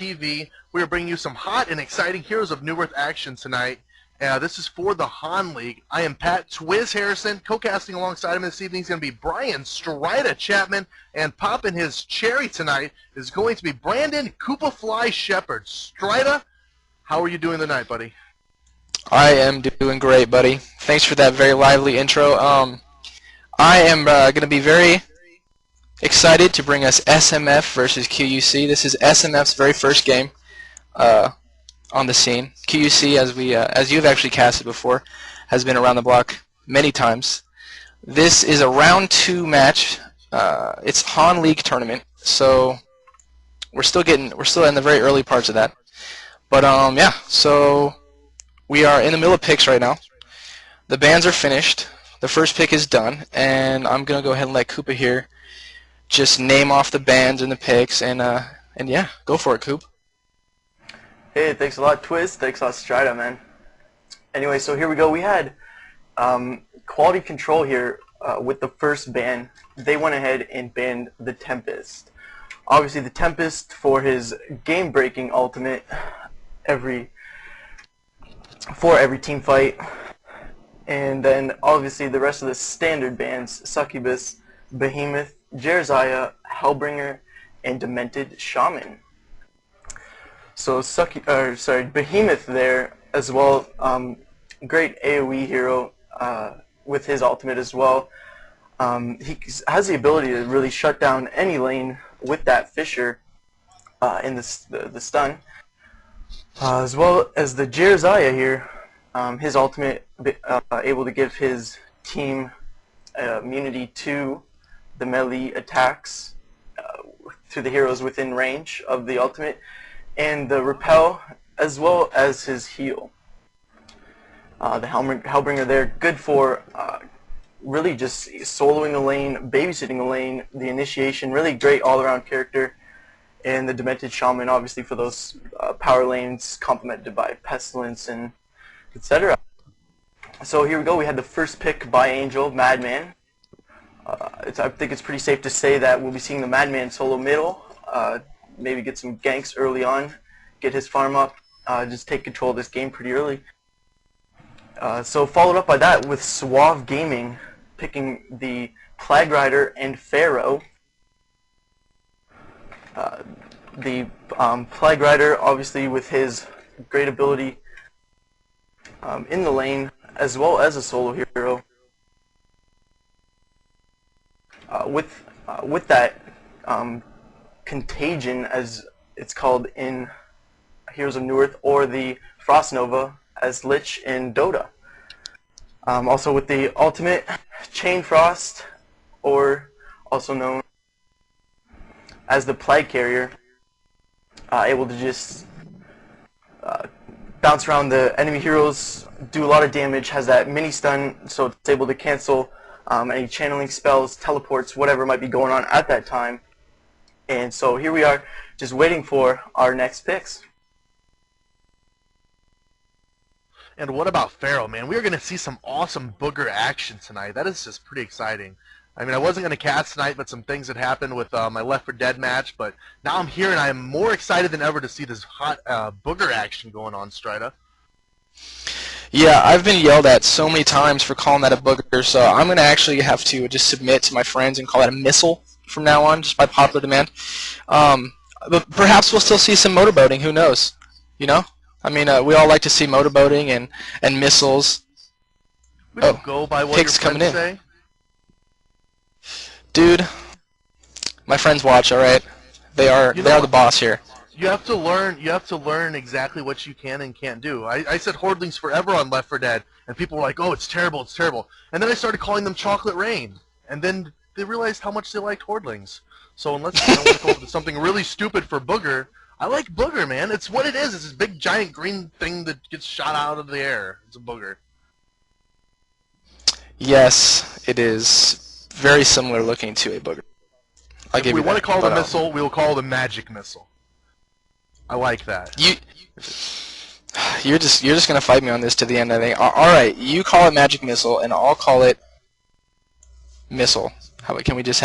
TV. We are bringing you some hot and exciting Heroes of New Earth action tonight. This is for the Han League. I am Pat Twiz Harrison. Co-casting alongside him this evening is going to be Brian Strida Chapman. And popping his cherry tonight is going to be Brandon Koopa Fly Shepherd. Strida, how are you doing tonight, buddy? I am doing great, buddy. Thanks for that very lively intro. I am going to be very excited to bring us SMF versus QUC. This is SMF's very first game on the scene. QUC, as you've actually casted before, has been around the block many times. This is a round 2 match. It's Han League tournament, so we're still in the very early parts of that. But yeah, so we are in the middle of picks right now. The bands are finished. The first pick is done, and I'm gonna go ahead and let Koopa here just name off the bands and the picks, and yeah, go for it, Coop. Hey, thanks a lot, Twiz. Thanks a lot, Strida, man. Anyway, so here we go. We had quality control here with the first ban. They went ahead and banned the Tempest. Obviously, the Tempest for his game-breaking ultimate for every team fight. And then, obviously, the rest of the standard bans, Succubus, Behemoth, Jeremiah, Hellbringer, and Demented Shaman. So Behemoth there as well, great AoE hero with his ultimate as well. He has the ability to really shut down any lane with that Fissure in the stun. As well as the Jeremiah here, his ultimate able to give his team immunity to the melee attacks to the heroes within range of the ultimate, and the repel as well as his heal. The Hellbringer there, good for really just soloing the lane, babysitting the lane, the initiation, really great all-around character. And the Demented Shaman, obviously, for those power lanes, complemented by Pestilence and etc. So here we go. We had the first pick by Angel, Madman. I think it's pretty safe to say that we'll be seeing the Madman solo middle. Maybe get some ganks early on, get his farm up, just take control of this game pretty early. So followed up by that with Suave Gaming, picking the Plague Rider and Pharaoh. The Plague Rider, obviously, with his great ability in the lane, as well as a solo hero. With that Contagion, as it's called in Heroes of New Earth, or the Frost Nova as Lich in Dota. Also with the ultimate Chain Frost, or also known as the Plague Carrier, able to just bounce around the enemy heroes, do a lot of damage, has that mini stun, so it's able to cancel any channeling spells, teleports, whatever might be going on at that time. And so here we are, just waiting for our next picks. And what about Pharaoh, man? We are going to see some awesome booger action tonight. That is just pretty exciting. I mean, I wasn't going to cast tonight, but some things had happened with my Left 4 Dead match. But now I'm here, and I'm more excited than ever to see this hot booger action going on, Strida. Yeah, I've been yelled at so many times for calling that a booger, so I'm going to actually have to just submit to my friends and call it a missile from now on, just by popular demand. But perhaps we'll still see some motorboating, who knows? You know? I mean, we all like to see motorboating and missiles. We don't go by what picks your coming friends in. say. Dude, my friends watch, alright? They are the boss here. You have to learn exactly what you can and can't do. I said Hordlings forever on Left 4 Dead, and people were like, oh, it's terrible, it's terrible. And then I started calling them Chocolate Rain. And then they realized how much they liked Hordlings. So unless you want to go with something really stupid for booger, I like booger, man. It's what it is. It's this big giant green thing that gets shot out of the air. It's a booger. Yes, it is very similar looking to a booger. If we want to call it a missile, we will call it a magic missile. I like that. You're just gonna fight me on this to the end, I think. All right, you call it magic missile, and I'll call it missile. How about, can we just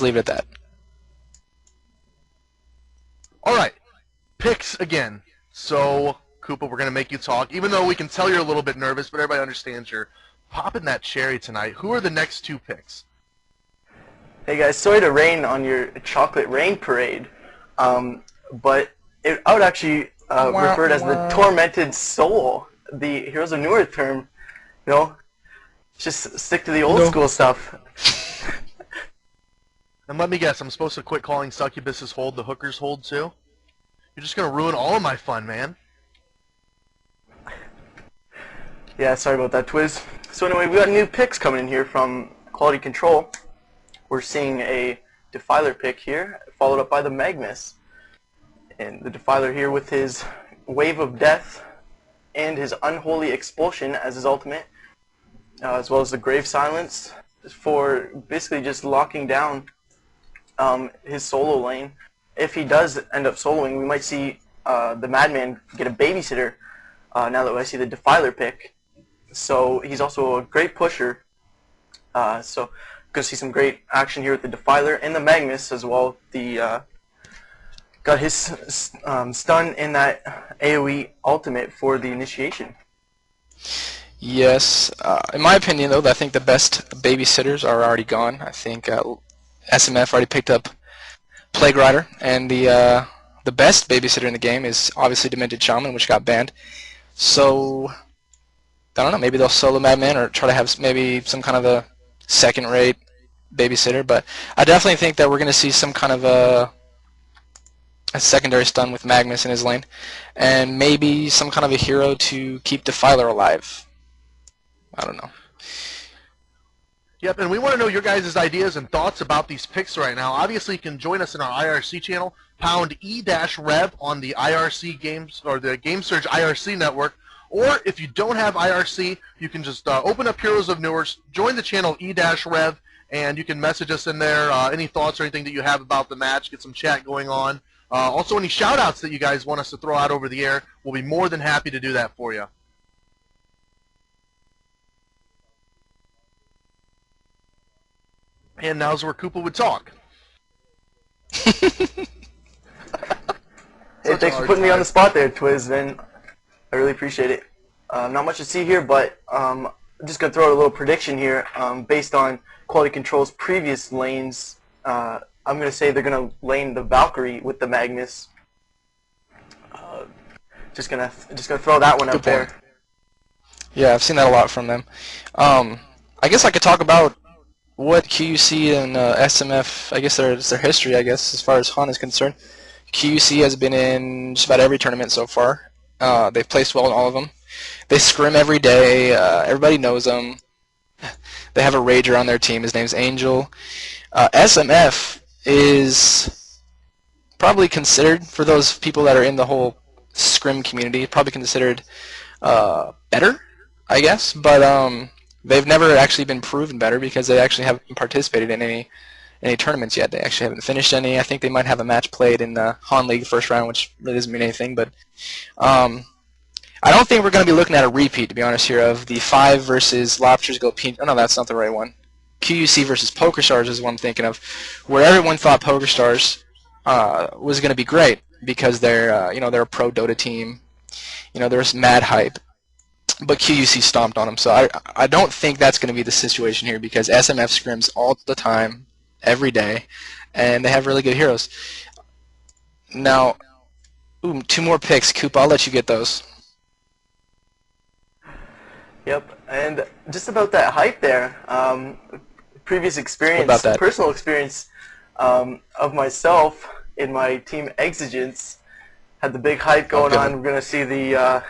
leave it at that? All right, picks again. So, Koopa, we're going to make you talk. Even though we can tell you're a little bit nervous, but everybody understands you're popping that cherry tonight. Who are the next 2 picks? Hey guys, sorry to rain on your chocolate rain parade, but I would actually refer it as the tormented soul, the Heroes of New Earth term. You know, just stick to the old school stuff. And let me guess, I'm supposed to quit calling succubus's hold the hooker's hold too? You're just going to ruin all of my fun, man. Yeah, sorry about that, Twiz. So anyway, we got new picks coming in here from Quality Control. We're seeing a Defiler pick here, followed up by the Magnus. And the Defiler here with his Wave of Death and his Unholy Expulsion as his ultimate, as well as the Grave Silence for basically just locking down his solo lane. If he does end up soloing, we might see the Madman get a babysitter now that I see the Defiler pick. So he's also a great pusher. So going to see some great action here with the Defiler and the Magnus as well. The got his stun in that AoE ultimate for the initiation. Yes, in my opinion though, I think the best babysitters are already gone. I think SMF already picked up Plague Rider, and the best babysitter in the game is obviously Demented Shaman, which got banned. So I don't know, maybe they'll solo Madman or try to have maybe some kind of a second-rate babysitter, but I definitely think that we're going to see some kind of a secondary stun with Magnus in his lane, and maybe some kind of a hero to keep Defiler alive. I don't know. Yep, and we want to know your guys' ideas and thoughts about these picks right now. Obviously, you can join us in our IRC channel, pound e-rev on the IRC games or the GameSurge IRC network. Or if you don't have IRC, you can just open up Heroes of New Earth, join the channel e-rev, and you can message us in there any thoughts or anything that you have about the match, get some chat going on. Also, any shout-outs that you guys want us to throw out over the air, we'll be more than happy to do that for you. And now's where Koopa would talk. Hey, thanks for putting me on the spot there, Twiz, man. I really appreciate it. Not much to see here, but I'm just going to throw out a little prediction here based on Quality Control's previous lanes. I'm going to say they're going to lane the Valkyrie with the Magnus. Just gonna throw that one out there. Yeah, I've seen that a lot from them. I guess I could talk about what QUC and SMF, I guess it's their history, I guess, as far as HON is concerned. QUC has been in just about every tournament so far. They've placed well in all of them. They scrim every day. Everybody knows them. They have a rager on their team. His name's Angel. SMF is probably considered, for those people that are in the whole scrim community, probably considered better, I guess. But they've never actually been proven better because they actually haven't participated in any tournaments yet. They actually haven't finished any. I think they might have a match played in the HON League first round, which really doesn't mean anything. But I don't think we're going to be looking at a repeat, to be honest, here, of the 5 versus Lobsters Go Pink. Oh, no, that's not the right one. QUC versus PokerStars is what I'm thinking of, where everyone thought PokerStars was going to be great because they're they're a pro Dota team. There's mad hype. But QUC stomped on them, so I don't think that's going to be the situation here because SMF scrims all the time, every day, and they have really good heroes. Now, 2 more picks. Coop, I'll let you get those. Yep, and just about that hype there, previous experience, personal experience of myself in my team Exigence, had the big hype going on. We're going to see the...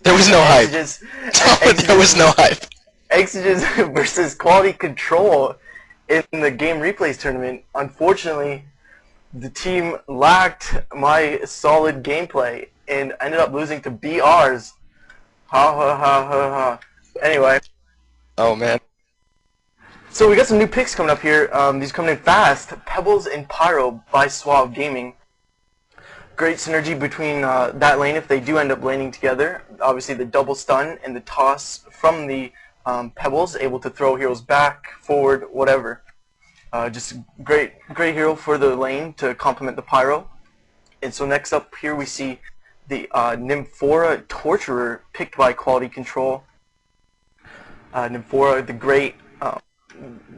there was no hype. There was no hype. Exigence versus Quality Control in the Game Replays tournament. Unfortunately, the team lacked my solid gameplay and ended up losing to BRs. Ha ha ha ha ha. Anyway. Oh man. So we got some new picks coming up here. These coming in fast. Pebbles and Pyro by Suave Gaming. Great synergy between that lane if they do end up laning together. Obviously the double stun and the toss from the Pebbles, able to throw heroes back, forward, whatever. Just great hero for the lane to complement the Pyro. And so next up here we see the Nymphora Torturer picked by Quality Control. Nymphora, the great,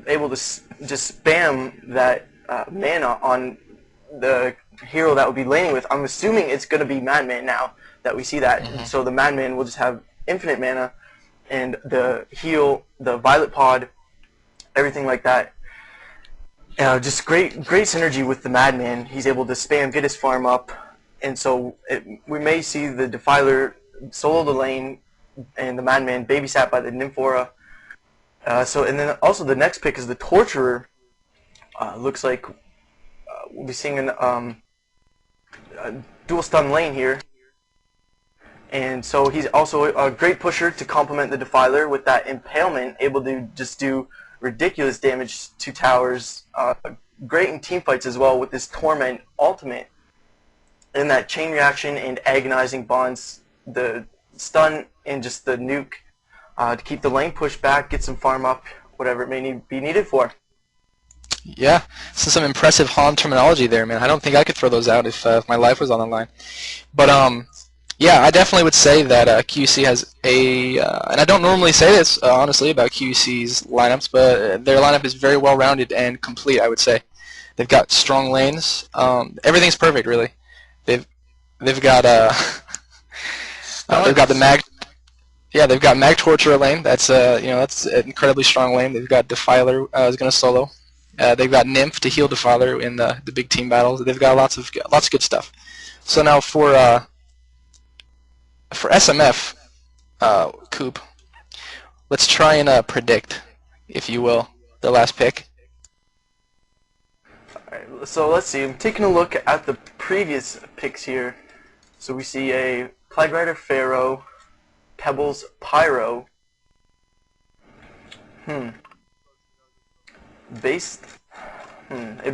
able to just spam that mana on the hero that would be laning with. I'm assuming it's going to be Madman now that we see that. Mm-hmm. So the Madman will just have infinite mana, and the heal, the Violet Pod, everything like that. Just great synergy with the Madman. He's able to spam, get his farm up, and so we may see the Defiler solo the lane and the Madman babysat by the Nymphora. And then also the next pick is the Torturer. Looks like we'll be seeing a dual stun lane here. And so he's also a great pusher to complement the Defiler with that Impalement, able to just do ridiculous damage to towers. Great in team fights as well with this Torment ultimate. And that chain reaction and agonizing bonds, the stun and just the nuke to keep the lane pushed back, get some farm up, whatever it may be needed for. Yeah, so some impressive Han terminology there, man. I don't think I could throw those out if my life was on the line. But yeah, I definitely would say that QC has a, and I don't normally say this honestly about QC's lineups, but their lineup is very well rounded and complete. I would say they've got strong lanes. Everything's perfect, really. They've got they've got the mag. Yeah, they've got Mag Torturer lane. That's that's an incredibly strong lane. They've got Defiler is going to solo. They've got Nymph to heal Defiler in the big team battles. They've got lots of good stuff. So now for SMF, Coop, let's try and predict, if you will, the last pick. Alright, so let's see. I'm taking a look at the previous picks here. So we see a Plague Rider Pharaoh, Pebbles Pyro. It'd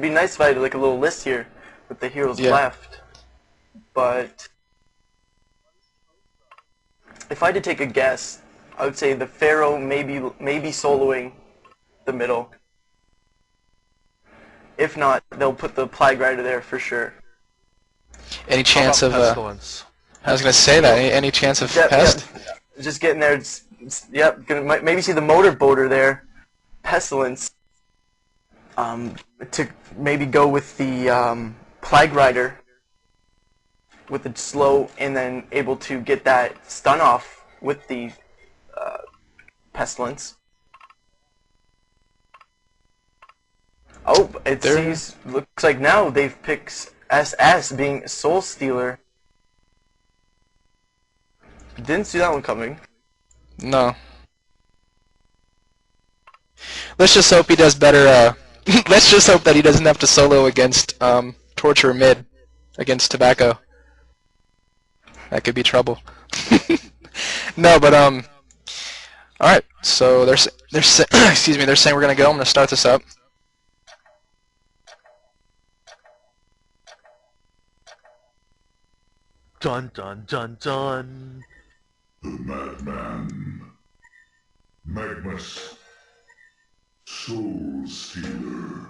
be nice if I had like a little list here with the heroes left. But if I had to take a guess, I would say the Pharaoh may be soloing the middle. If not, they'll put the Plague Rider there for sure. Any chance of Pestilence? I was going to say that. Any chance of Pest? Yep. Just getting there. Gonna maybe see the Motorboater there. Pestilence. To maybe go with the Plague Rider with the slow, and then able to get that stun off with the Pestilence. Oh, looks like now they've picked SS being Soul Stealer. Didn't see that one coming. No. Let's just hope he does better. Let's just hope that he doesn't have to solo against Torture mid against Tobacco. That could be trouble. No, but all right. So they're excuse me. They're saying we're gonna go. I'm gonna start this up. Dun dun dun dun. The Madman, Magmus, Soul Stealer,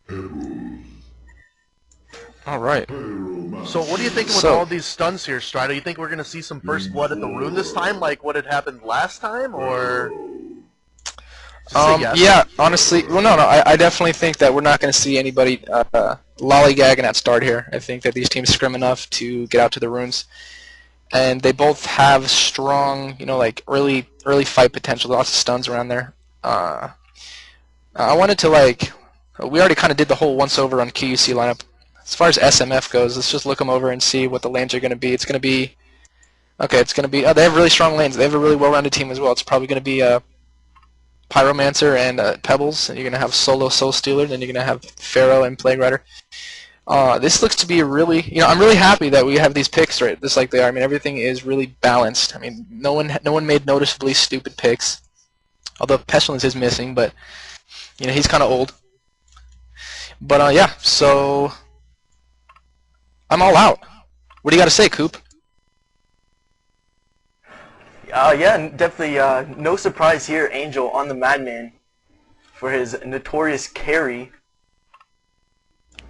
Pebbles, All right. Pyromancer. So what are you thinking with all these stuns here, Strider? You think we're going to see some first blood at the rune this time, like what had happened last time, or? Yes. Yeah, honestly, well, no, I definitely think that we're not going to see anybody lollygagging at start here. I think that these teams scrim enough to get out to the runes, and they both have strong, like early fight potential. Lots of stuns around there. I wanted to we already kind of did the whole once over on QUC lineup. As far as SMF goes, let's just look them over and see what the lanes are going to be. It's going to be they have really strong lanes. They have a really well-rounded team as well. It's probably going to be Pyromancer and Pebbles, and you're going to have Solo Soul Stealer, then you're going to have Pharaoh and Plague Rider. This looks to be a really, I'm really happy that we have these picks right, just like they are. I mean, everything is really balanced. I mean, no one made noticeably stupid picks, although Pestilence is missing, but he's kind of old. But yeah, so I'm all out. What do you got to say, Coop? Yeah, definitely no surprise here, Angel on the Madman for his notorious carry.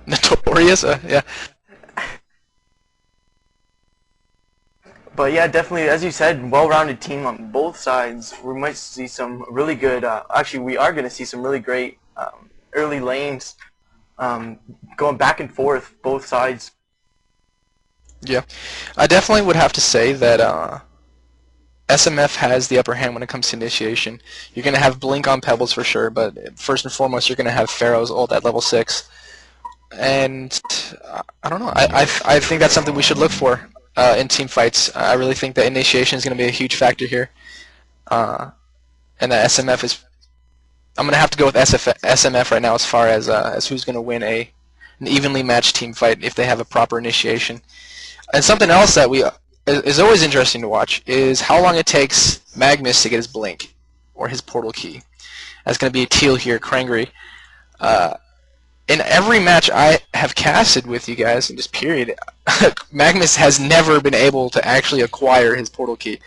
Notorious? Yeah. But yeah, definitely, as you said, well-rounded team on both sides. We might see some really good. Actually, we are going to see some really great early lanes going back and forth, both sides. Yeah, I definitely would have to say that SMF has the upper hand when it comes to initiation. You're going to have Blink on Pebbles for sure, but first and foremost, you're going to have Pharaoh's ult at level 6. And I don't know. I think that's something we should look for in team fights. I really think that initiation is going to be a huge factor here, and that SMF is. I'm going to have to go with SMF right now as far as who's going to win an evenly matched team fight if they have a proper initiation. And something else that is always interesting to watch is how long it takes Magnus to get his blink or his portal key. That's going to be Teal here, Krangry. In every match I have casted with you guys, in just period, Magnus has never been able to actually acquire his portal key.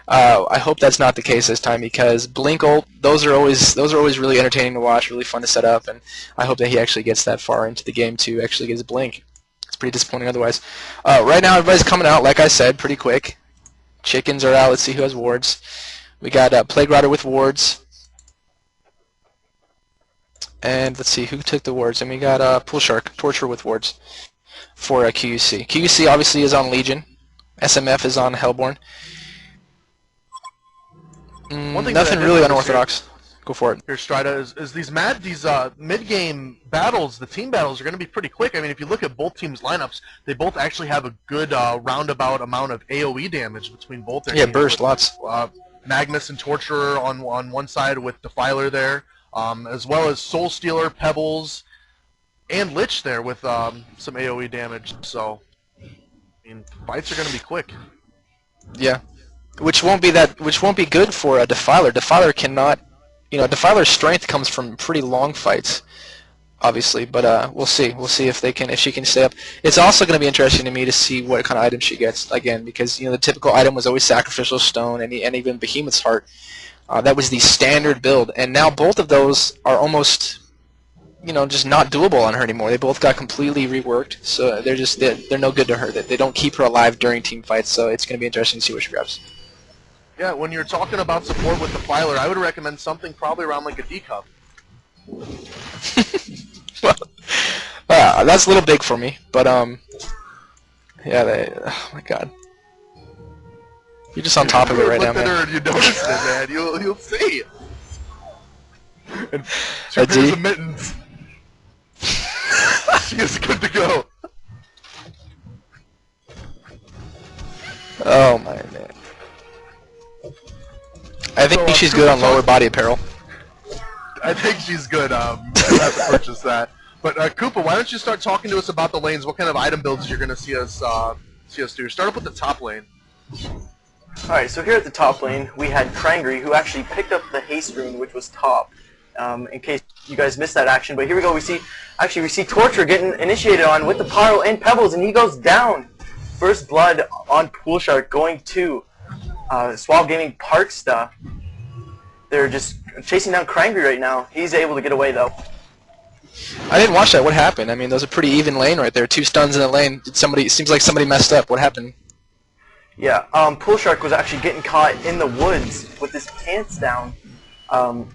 I hope that's not the case this time because Blink ult, those are always really entertaining to watch, really fun to set up, and I hope that he actually gets that far into the game to actually get his blink. It's pretty disappointing otherwise. Right now everybody's coming out, like I said, pretty quick. Chickens are out. Let's see who has wards. We got Plague Rider with wards. And let's see who took the wards. And we got Pool Shark, Torture with wards for QUC. QUC obviously is on Legion. SMF is on Hellborn. Nothing really unorthodox. Go for it. Here, Strida, is these mid-game battles, the team battles, are going to be pretty quick. I mean, if you look at both teams' lineups, they both actually have a good roundabout amount of AoE damage between both their teams. Yeah, burst, lots. Magnus and Torturer on one side with Defiler there, as well as Soul Stealer, Pebbles, and Lich there with some AoE damage. So, I mean, fights are going to be quick. Yeah, which won't be good for a Defiler. Defiler cannot. Defiler's strength comes from pretty long fights, obviously, but we'll see. We'll see if she can stay up. It's also going to be interesting to me to see what kind of item she gets again, because the typical item was always Sacrificial Stone and even Behemoth's Heart. That was the standard build, and now both of those are almost, just not doable on her anymore. They both got completely reworked, so they're no good to her. They don't keep her alive during team fights, so it's going to be interesting to see what she grabs. Yeah, when you're talking about support with the Defiler, I would recommend something probably around like a D-Cup. Well, that's a little big for me, but yeah, oh my god. You're just on top of it right now, man. Her, you noticed it, man. You'll see. And she appears a mittens. She is good to go. Oh my man. I think she's good on lower body apparel. I think she's good. I have to purchase that. But Koopa, why don't you start talking to us about the lanes? What kind of item builds you're going to see us do? Start up with the top lane. All right, so here at the top lane, we had Krangry, who actually picked up the haste rune, which was top. In case you guys missed that action, but here we go. We see Torture getting initiated on with the Pyro and Pebbles, and he goes down. First blood on Pool Shark going to Suave Gaming Park stuff. They're just chasing down Krangry right now. He's able to get away though. I didn't watch that. What happened? I mean, that was a pretty even lane right there. 2 stuns in the lane. It seems like somebody messed up. What happened? Yeah, Pool Shark was actually getting caught in the woods with his pants down, and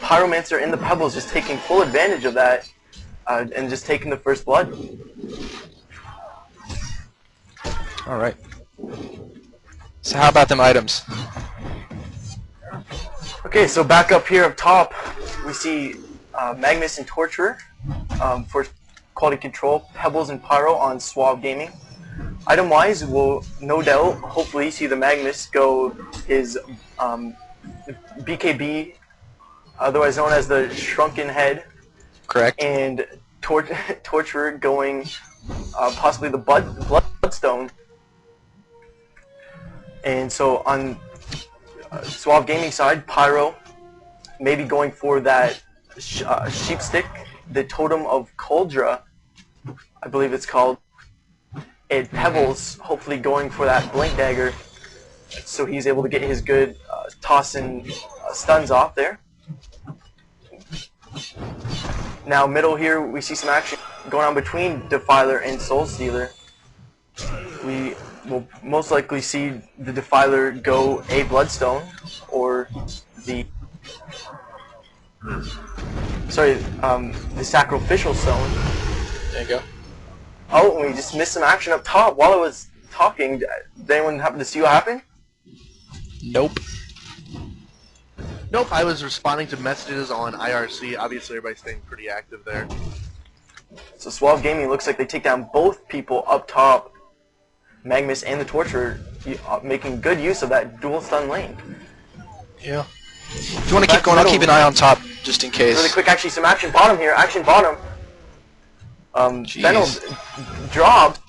Pyromancer and the Pebbles just taking full advantage of that, and just taking the first blood. All right. So how about them items? Okay, so back up here up top, we see Magnus and Torturer for quality control, Pebbles and Pyro on Suave Gaming. Item-wise, we'll no doubt, hopefully, see the Magnus go his BKB, otherwise known as the Shrunken Head. Correct. And Torturer going possibly the Bloodstone. And so on Suave Gaming side, Pyro maybe going for that Sheep Stick, the Totem of Coldra, I believe it's called. And Pebbles hopefully going for that Blink Dagger, so he's able to get his good tossing stuns off there. Now middle here, we see some action going on between Defiler and Soul Stealer. We we'll most likely see the Defiler go a Bloodstone or the Sacrificial Stone. There you go. Oh, and we just missed some action up top while I was talking. Did anyone happen to see what happened? Nope. Nope, I was responding to messages on IRC. Obviously, everybody's staying pretty active there. So Suave Gaming looks like they take down both people up top. Magnus and the Torturer making good use of that dual stun lane. Yeah. If you want to keep going, I'll keep an eye on top just in case. Really quick, actually, some action bottom here. Action bottom. Fennel dropped.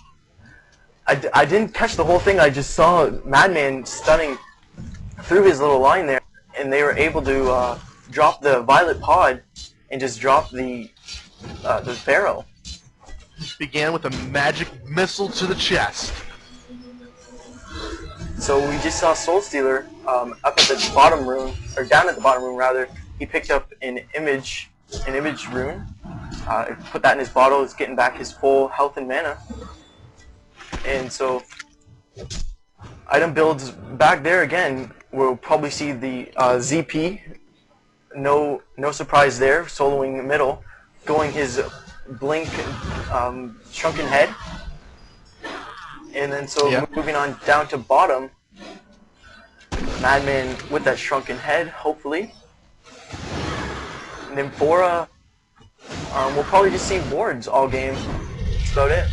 I didn't catch the whole thing. I just saw Madman stunning through his little line there, and they were able to drop the Violet Pod and just drop the Pharaoh. Began with a magic missile to the chest. So we just saw Soul Stealer up at the bottom room, or down at the bottom room rather. He picked up an image rune, put that in his bottle. He's getting back his full health and mana. And so item builds back there again. We'll probably see the ZP. No surprise there. Soloing middle, going his blink shrunken head. And then moving on down to bottom, Madman with that shrunken head, hopefully. And then Bora, we'll probably just see wards all game. That's about it.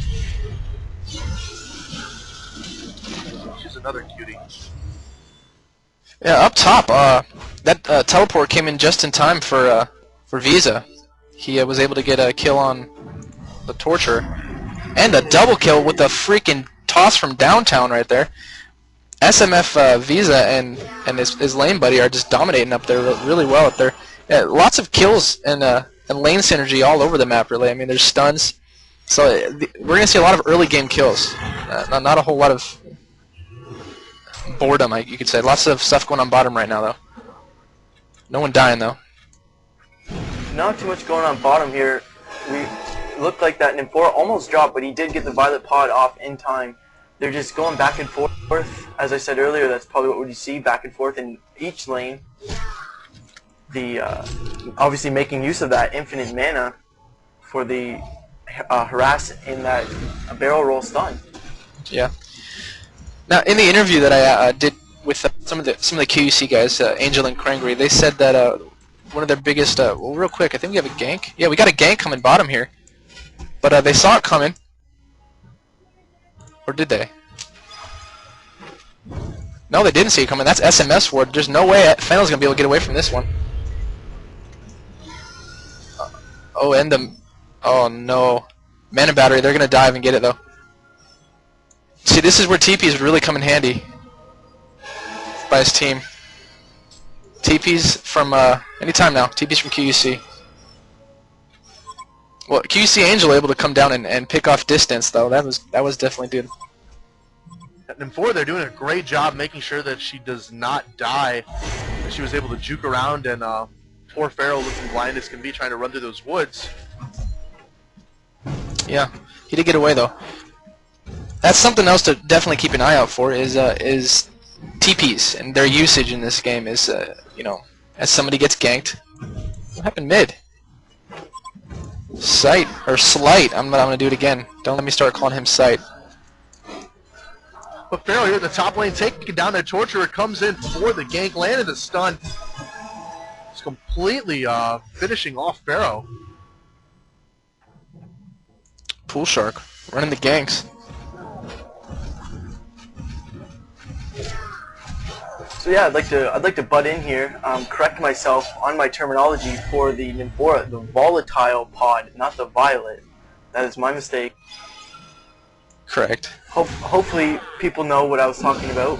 She's another cutie. Yeah, up top, that teleport came in just in time for Visa. He was able to get a kill on the Torturer. And a double kill with a freaking toss from downtown right there. SMF Visa and his lane buddy are just dominating up there really well up there. Yeah, lots of kills and lane synergy all over the map, really. I mean, there's stuns. So we're going to see a lot of early game kills. Not a whole lot of boredom, you could say. Lots of stuff going on bottom right now, though. No one dying, though. Not too much going on bottom here. We looked like that Nymphora almost dropped, but he did get the Violet Pod off in time. They're just going back and forth. As I said earlier, that's probably what we see, back and forth in each lane. Obviously making use of that infinite mana for the harass in that barrel roll stun. Yeah. Now, in the interview that I did with some of the QUC guys, Angel and Krangry, they said that one of their biggest, well, real quick, I think we have a gank. Yeah, we got a gank coming bottom here. But they saw it coming. Or did they? No, they didn't see it coming. That's SMS ward. There's no way Fennel's going to be able to get away from this one. Oh, and the... Oh, no. Mana Battery. They're going to dive and get it, though. See, this is where TPs would really come in handy by his team. TPs from... anytime now. TPs from QUC. Well, QC Angel able to come down and pick off distance, though. That was definitely good. And Nymphora, they're doing a great job making sure that she does not die. She was able to juke around, and poor Pharaoh looking blind as can be, trying to run through those woods. Yeah, he did get away though. That's something else to definitely keep an eye out for is TPs and their usage in this game. Is you know, as somebody gets ganked. What happened mid? Sight or Slight. I'm gonna do it again. Don't let me start calling him Sight. But Pharaoh here in the top lane, taking down that Torturer, comes in for the gank, landed the stun. It's completely finishing off Pharaoh. Pool Shark running the ganks. So yeah, I'd like to butt in here, correct myself on my terminology for the Nymphora, the volatile pod, not the violet. That is my mistake. Correct. Hopefully people know what I was talking about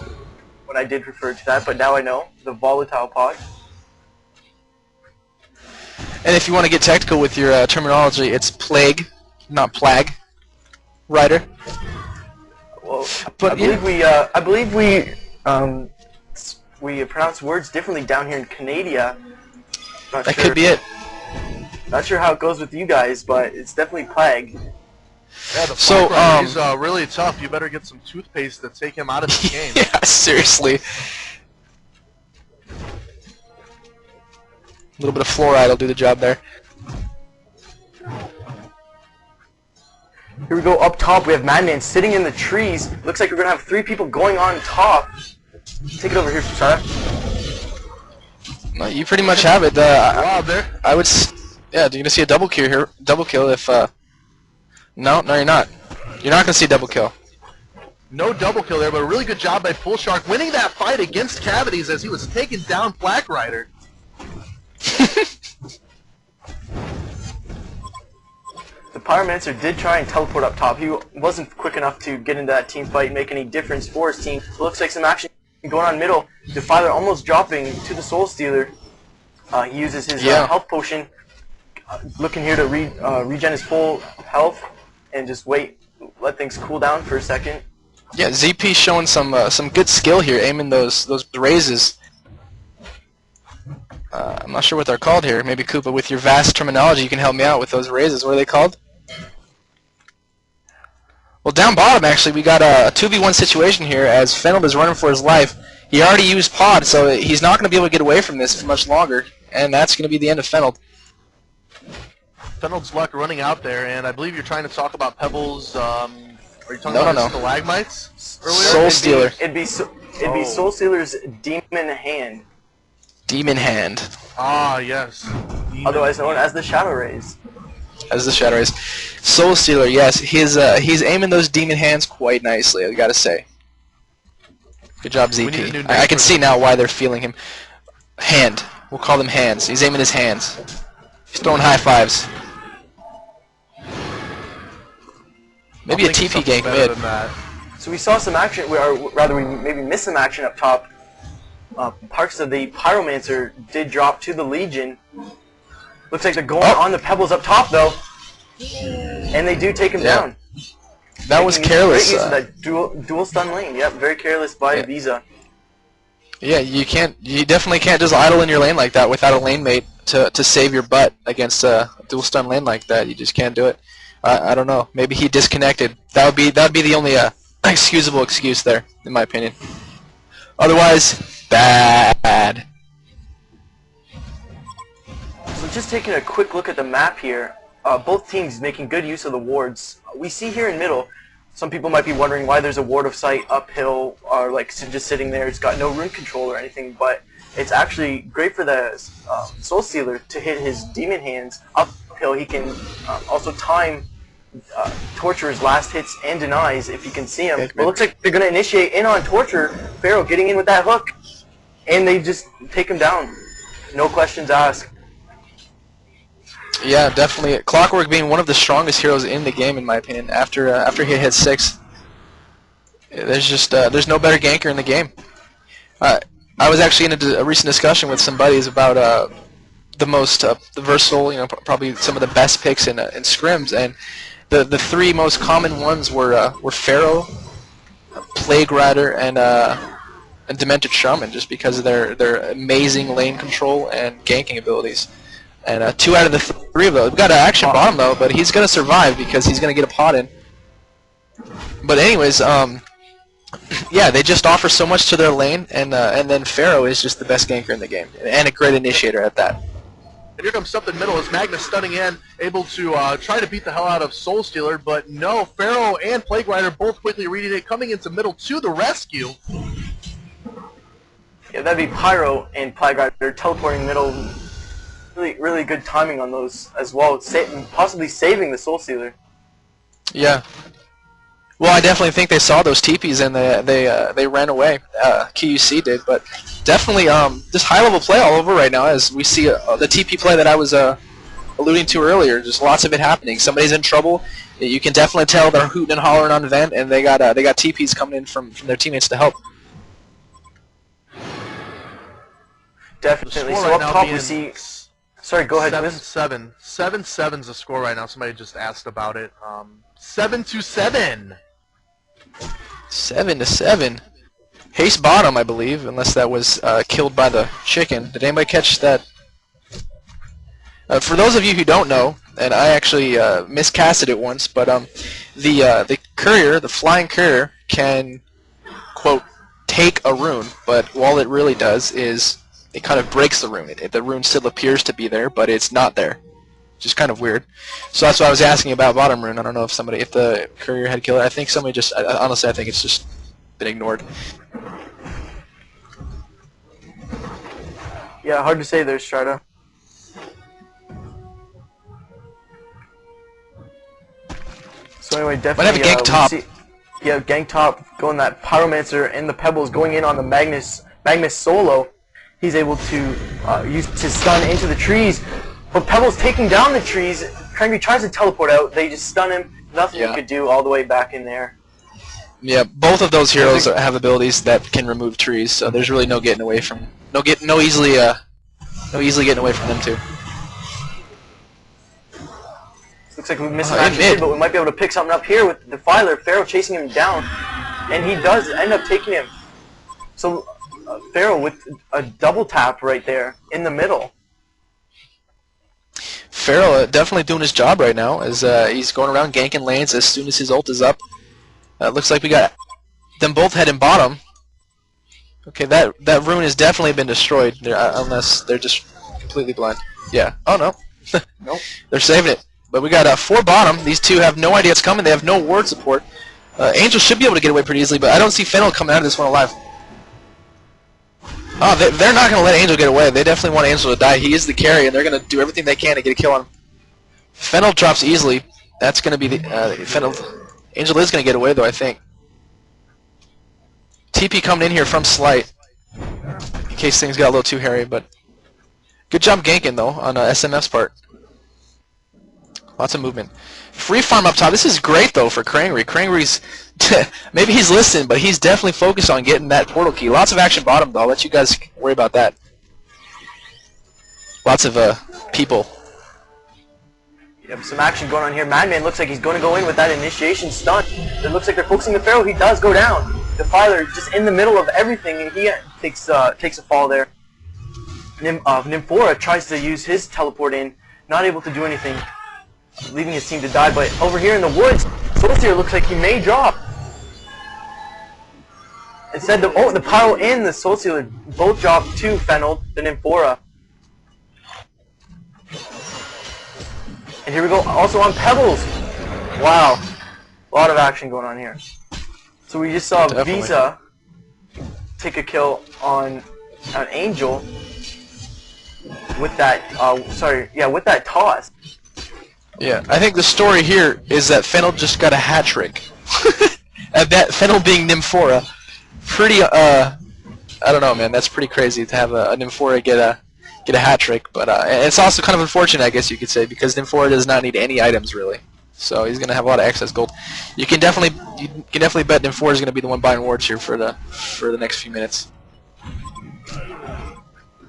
when I did refer to that, but now I know, the volatile pod. And if you want to get technical with your terminology, it's plague, not plague. Rider. Well, But I believe we pronounce words differently down here in Canada. That could be it. Not sure how it goes with you guys, but it's definitely plague. Yeah, the So, Flock he's really tough. You better get some toothpaste to take him out of the game. yeah, seriously. A little bit of fluoride will do the job there. Here we go up top. We have Madman sitting in the trees. Looks like we're going to have 3 people going on top. Take it over here, Sarah. No, you pretty much have it. Wow, there. I would. Yeah, you're gonna see a double kill here. Double kill if. No, you're not. You're not gonna see a double kill. No double kill there, but a really good job by Full Shark winning that fight against Cavities as he was taking down Black Rider. The Pyromancer did try and teleport up top. He wasn't quick enough to get into that team fight and make any difference for his team. So it looks like some action going on middle. Defiler almost dropping to the Soul Stealer. He uses his health potion, looking here to regen his full health and just wait, let things cool down for a second. Yeah, ZP showing some good skill here, aiming those raises. I'm not sure what they're called here. Maybe Koopa, with your vast terminology, you can help me out with those raises. What are they called? Well, down bottom, actually, we got a 2v1 situation here as Fennel is running for his life. He already used Pod, so he's not going to be able to get away from this for much longer, and that's going to be the end of Fennel. Fennel's luck running out there, and I believe you're trying to talk about Pebbles. Are you talking No. about Stalagmites earlier? Soul Stealer. It'd be Soul Stealer's Demon Hand, Demon Hand. Ah, yes. otherwise known as the Shadow Rays. As the Shadow Rays. Soul Stealer, yes. He's aiming those demon hands quite nicely, I gotta say. Good job, ZP. I can see now why they're feeling him. Hand. We'll call them hands. He's aiming his hands. He's throwing high fives. Maybe a TP gank mid. So we saw some action, or rather we maybe missed some action up top. Parts of the Pyromancer did drop to the Legion. Looks like they're going on the Pebbles up top though. And they do take him down. That was careless. Great use of that dual stun lane. Yep, very careless by Visa. Yeah, you definitely can't just idle in your lane like that without a lane mate to save your butt against a dual stun lane like that. You just can't do it. I don't know. Maybe he disconnected. That would be the only excusable excuse there, in my opinion. Otherwise, bad. So just taking a quick look at the map here, both teams making good use of the wards. We see here in middle, some people might be wondering why there's a ward of sight uphill, or like just sitting there. It's got no rune control or anything, but it's actually great for the Soul Stealer to hit his demon hands uphill. He can also time Torturer's last hits and denies if you can see him. But it looks like they're going to initiate in on Torture. Pharaoh getting in with that hook, and they just take him down. No questions asked. Yeah, definitely. Clockwork being one of the strongest heroes in the game, in my opinion. After he hit 6, there's just there's no better ganker in the game. I was actually in a recent discussion with some buddies about the most the versatile, probably some of the best picks in scrims, and the 3 most common ones were Pharaoh, Plague Rider, and Demented Shaman, just because of their amazing lane control and ganking abilities. And 2 out of the 3 of those. We've got an action bottom though, but he's gonna survive because he's gonna get a pot in. But anyways, yeah, they just offer so much to their lane, and then Pharaoh is just the best ganker in the game, and a great initiator at that. And here comes something middle as Magnus stunning in, able to try to beat the hell out of Soul Stealer, but no, Pharaoh and Plague Rider both quickly reading it, coming into middle to the rescue. Yeah, that'd be Pyro and Plague Rider teleporting middle. Really good timing on those as well, possibly saving the Soul Stealer. Yeah. Well, I definitely think they saw those TPs and they ran away. QUC did, but definitely just high-level play all over right now as we see the TP play that I was alluding to earlier. Just lots of it happening. Somebody's in trouble. You can definitely tell they're hooting and hollering on vent, and they got TPs coming in from their teammates to help. Definitely. So up top we see. Sorry, go ahead. 7-7. 7-7's the score right now. Somebody just asked about it. 7-7. 7-7. Haste bottom, I believe, unless that was killed by the chicken. Did anybody catch that? For those of you who don't know, and I actually miscasted it once, but the courier, the flying courier, can, quote, take a rune, but all it really does is it kind of breaks the rune. The rune still appears to be there, but it's not there. Just kind of weird. So that's why I was asking about bottom rune. I don't know if the courier had killed it. I think somebody just, honestly, I think it's just been ignored. Yeah, hard to say there, Strata. So anyway, definitely. Might have a gank top. Yeah, gank top going that Pyromancer and the Pebbles going in on the Magnus solo. He's able to use to stun into the trees. But Pebbles taking down the trees. Krangry tries to teleport out. They just stun him. Nothing he could do all the way back in there. Yeah, both of those heroes have abilities that can remove trees, so there's really no getting away from no easily getting away from them too. Looks like we missed an action, but we might be able to pick something up here with the Defiler. Pharaoh chasing him down, and he does end up taking him. So Pharaoh with a double tap right there in the middle. Pharaoh definitely doing his job right now as he's going around ganking lanes as soon as his ult is up. Looks like we got them both heading bottom. Okay, that rune has definitely been destroyed, unless they're just completely blind. Yeah. Oh no. Nope. They're saving it. But we got 4 bottom. These two have no idea it's coming. They have no ward support. Angel should be able to get away pretty easily, but I don't see Fennel coming out of this one alive. Oh, they're not going to let Angel get away. They definitely want Angel to die. He is the carry, and they're going to do everything they can to get a kill on him. Fennel drops easily. That's going to be the Fennel. Angel is going to get away, though, I think. TP coming in here from Slight, in case things got a little too hairy, but good job ganking, though, on SMF's part. Lots of movement. Free farm up top. This is great, though, for Krangry. Krangry's, maybe he's listening, but he's definitely focused on getting that portal key. Lots of action bottom, though. I'll let you guys worry about that. Lots of people. Yep, some action going on here. Madman looks like he's going to go in with that initiation stun. It looks like they're focusing the Pharaoh. He does go down. Defiler just in the middle of everything, and he takes a fall there. Nymphora tries to use his teleport in, not able to do anything, leaving his team to die. But over here in the woods, Soulseer looks like he may drop. Instead, the Pyro and the Soulseer both drop to Fennel, the Nymphora. And here we go, also on Pebbles. Wow, a lot of action going on here. So we just saw Visa take a kill on an Angel with that. With that toss. Yeah, I think the story here is that Fennel just got a hat trick. And that Fennel being Nymphora, pretty. I don't know, man. That's pretty crazy to have a Nymphora get a hat trick. But it's also kind of unfortunate, I guess you could say, because Nymphora does not need any items really. So he's gonna have a lot of excess gold. You can definitely bet Nymphora is gonna be the one buying wards here for the next few minutes.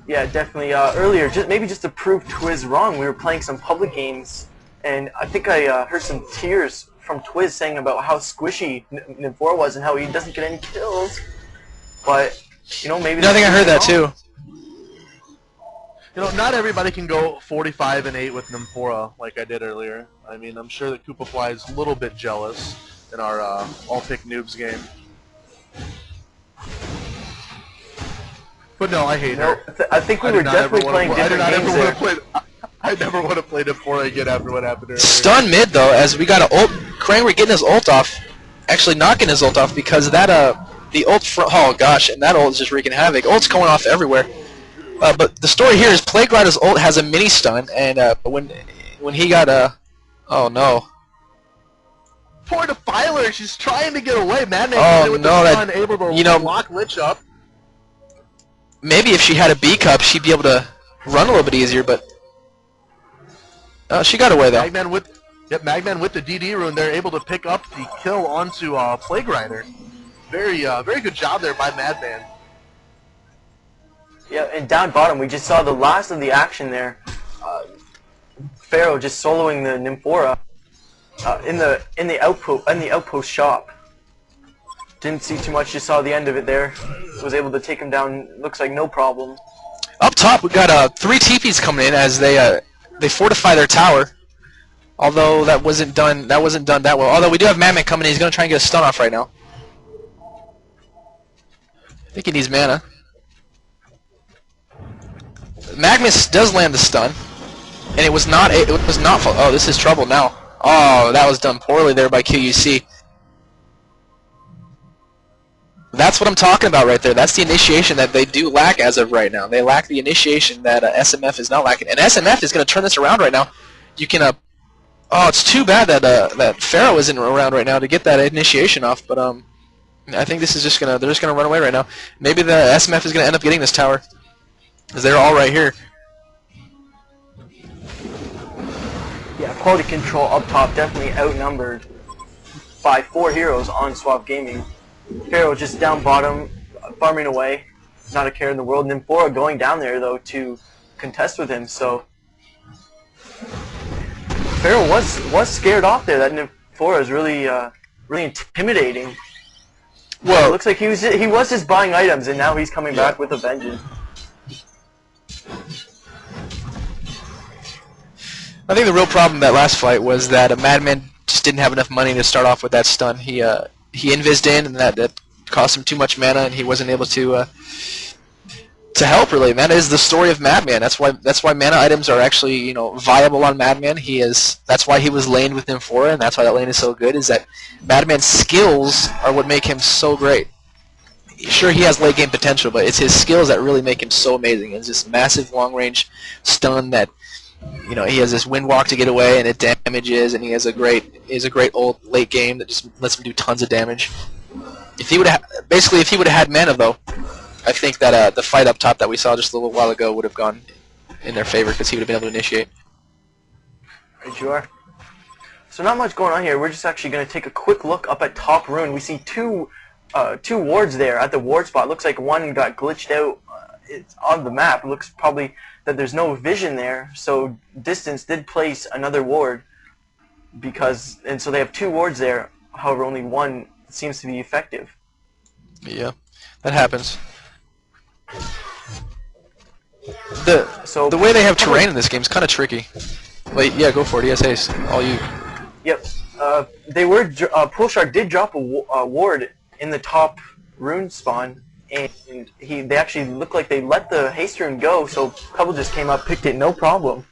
Yeah, definitely. Earlier, maybe just to prove Twiz wrong, we were playing some public games, and I think I heard some tears from Twiz saying about how squishy Nymphora was and how he doesn't get any kills. But maybe. No, I think I heard that too. Not everybody can go 45-8 with Nymphora like I did earlier. I mean, I'm sure that Koopafly is a little bit jealous in our all-pick noobs game. But no, I hate her. I think we were definitely playing different games there. I never want to play Nymphora again after what happened earlier. Stun mid though, as we got an ult. Krangry getting his ult off, actually knocking his ult off because that the ult oh gosh, and that ult is just wreaking havoc. Ult's going off everywhere. But the story here is Plague Rider's ult has a mini stun, and when he got oh no. Poor Defiler, she's trying to get away. Madman with the stun, able to lock Lich up. Maybe if she had a B cup, she'd be able to run a little bit easier, but she got away though. Magman with the DD rune, they're able to pick up the kill onto Plague Rider. Very good job there by Madman. Yeah, and down bottom, we just saw the last of the action there. Pharaoh just soloing the Nymphora in the outpost shop. Didn't see too much, just saw the end of it there. Was able to take him down, looks like no problem. Up top, we got 3 TPs coming in as they fortify their tower. Although that wasn't done that well. Although we do have Madman coming in, he's gonna try and get a stun off right now. I think he needs mana. Magnus does land the stun, and it was not. Oh, this is trouble now. Oh, that was done poorly there by QUC. That's what I'm talking about right there. That's the initiation that they do lack as of right now. They lack the initiation that SMF is not lacking, and SMF is going to turn this around right now. You can. Oh, it's too bad that that Pharaoh isn't around right now to get that initiation off. But I think this is just gonna. They're just gonna run away right now. Maybe the SMF is gonna end up getting this tower, because they're all right here. Yeah, quality control up top definitely outnumbered by 4 heroes on Swap Gaming. Pharaoh just down bottom, farming away, not a care in the world. Nymphora going down there though to contest with him. So Pharaoh was scared off there. That Nymphora is really really intimidating. Well, it looks like he was just buying items, and now he's coming back with a vengeance. I think the real problem that last fight was that Madman just didn't have enough money to start off with that stun. He invised in, and that cost him too much mana, and he wasn't able to help really. And that is the story of Madman. That's why mana items are actually viable on Madman. That's why he was laned with Nymphora, and that's why that lane is so good. Is that Madman's skills are what make him so great. Sure, he has late game potential, but it's his skills that really make him so amazing. It's this massive long range stun that. He has this wind walk to get away, and it damages, and he has a great old late game that just lets him do tons of damage. If he would have had mana though, I think that the fight up top that we saw just a little while ago would have gone in their favor because he would have been able to initiate. Right, you are. So not much going on here. We're just actually going to take a quick look up at top rune. We see two wards there at the ward spot. Looks like one got glitched out. It's on the map. It looks probably that there's no vision there, so Distance did place another ward and so they have 2 wards there, however only one seems to be effective. Yeah, that happens. The way they have terrain in this game is kind of tricky. Wait, yeah, go for it, ESAs, all you. Yep, Poolshark did drop a ward in the top rune spawn, and they actually looked like they let the haste rune go, so Pebble just came up, picked it, no problem.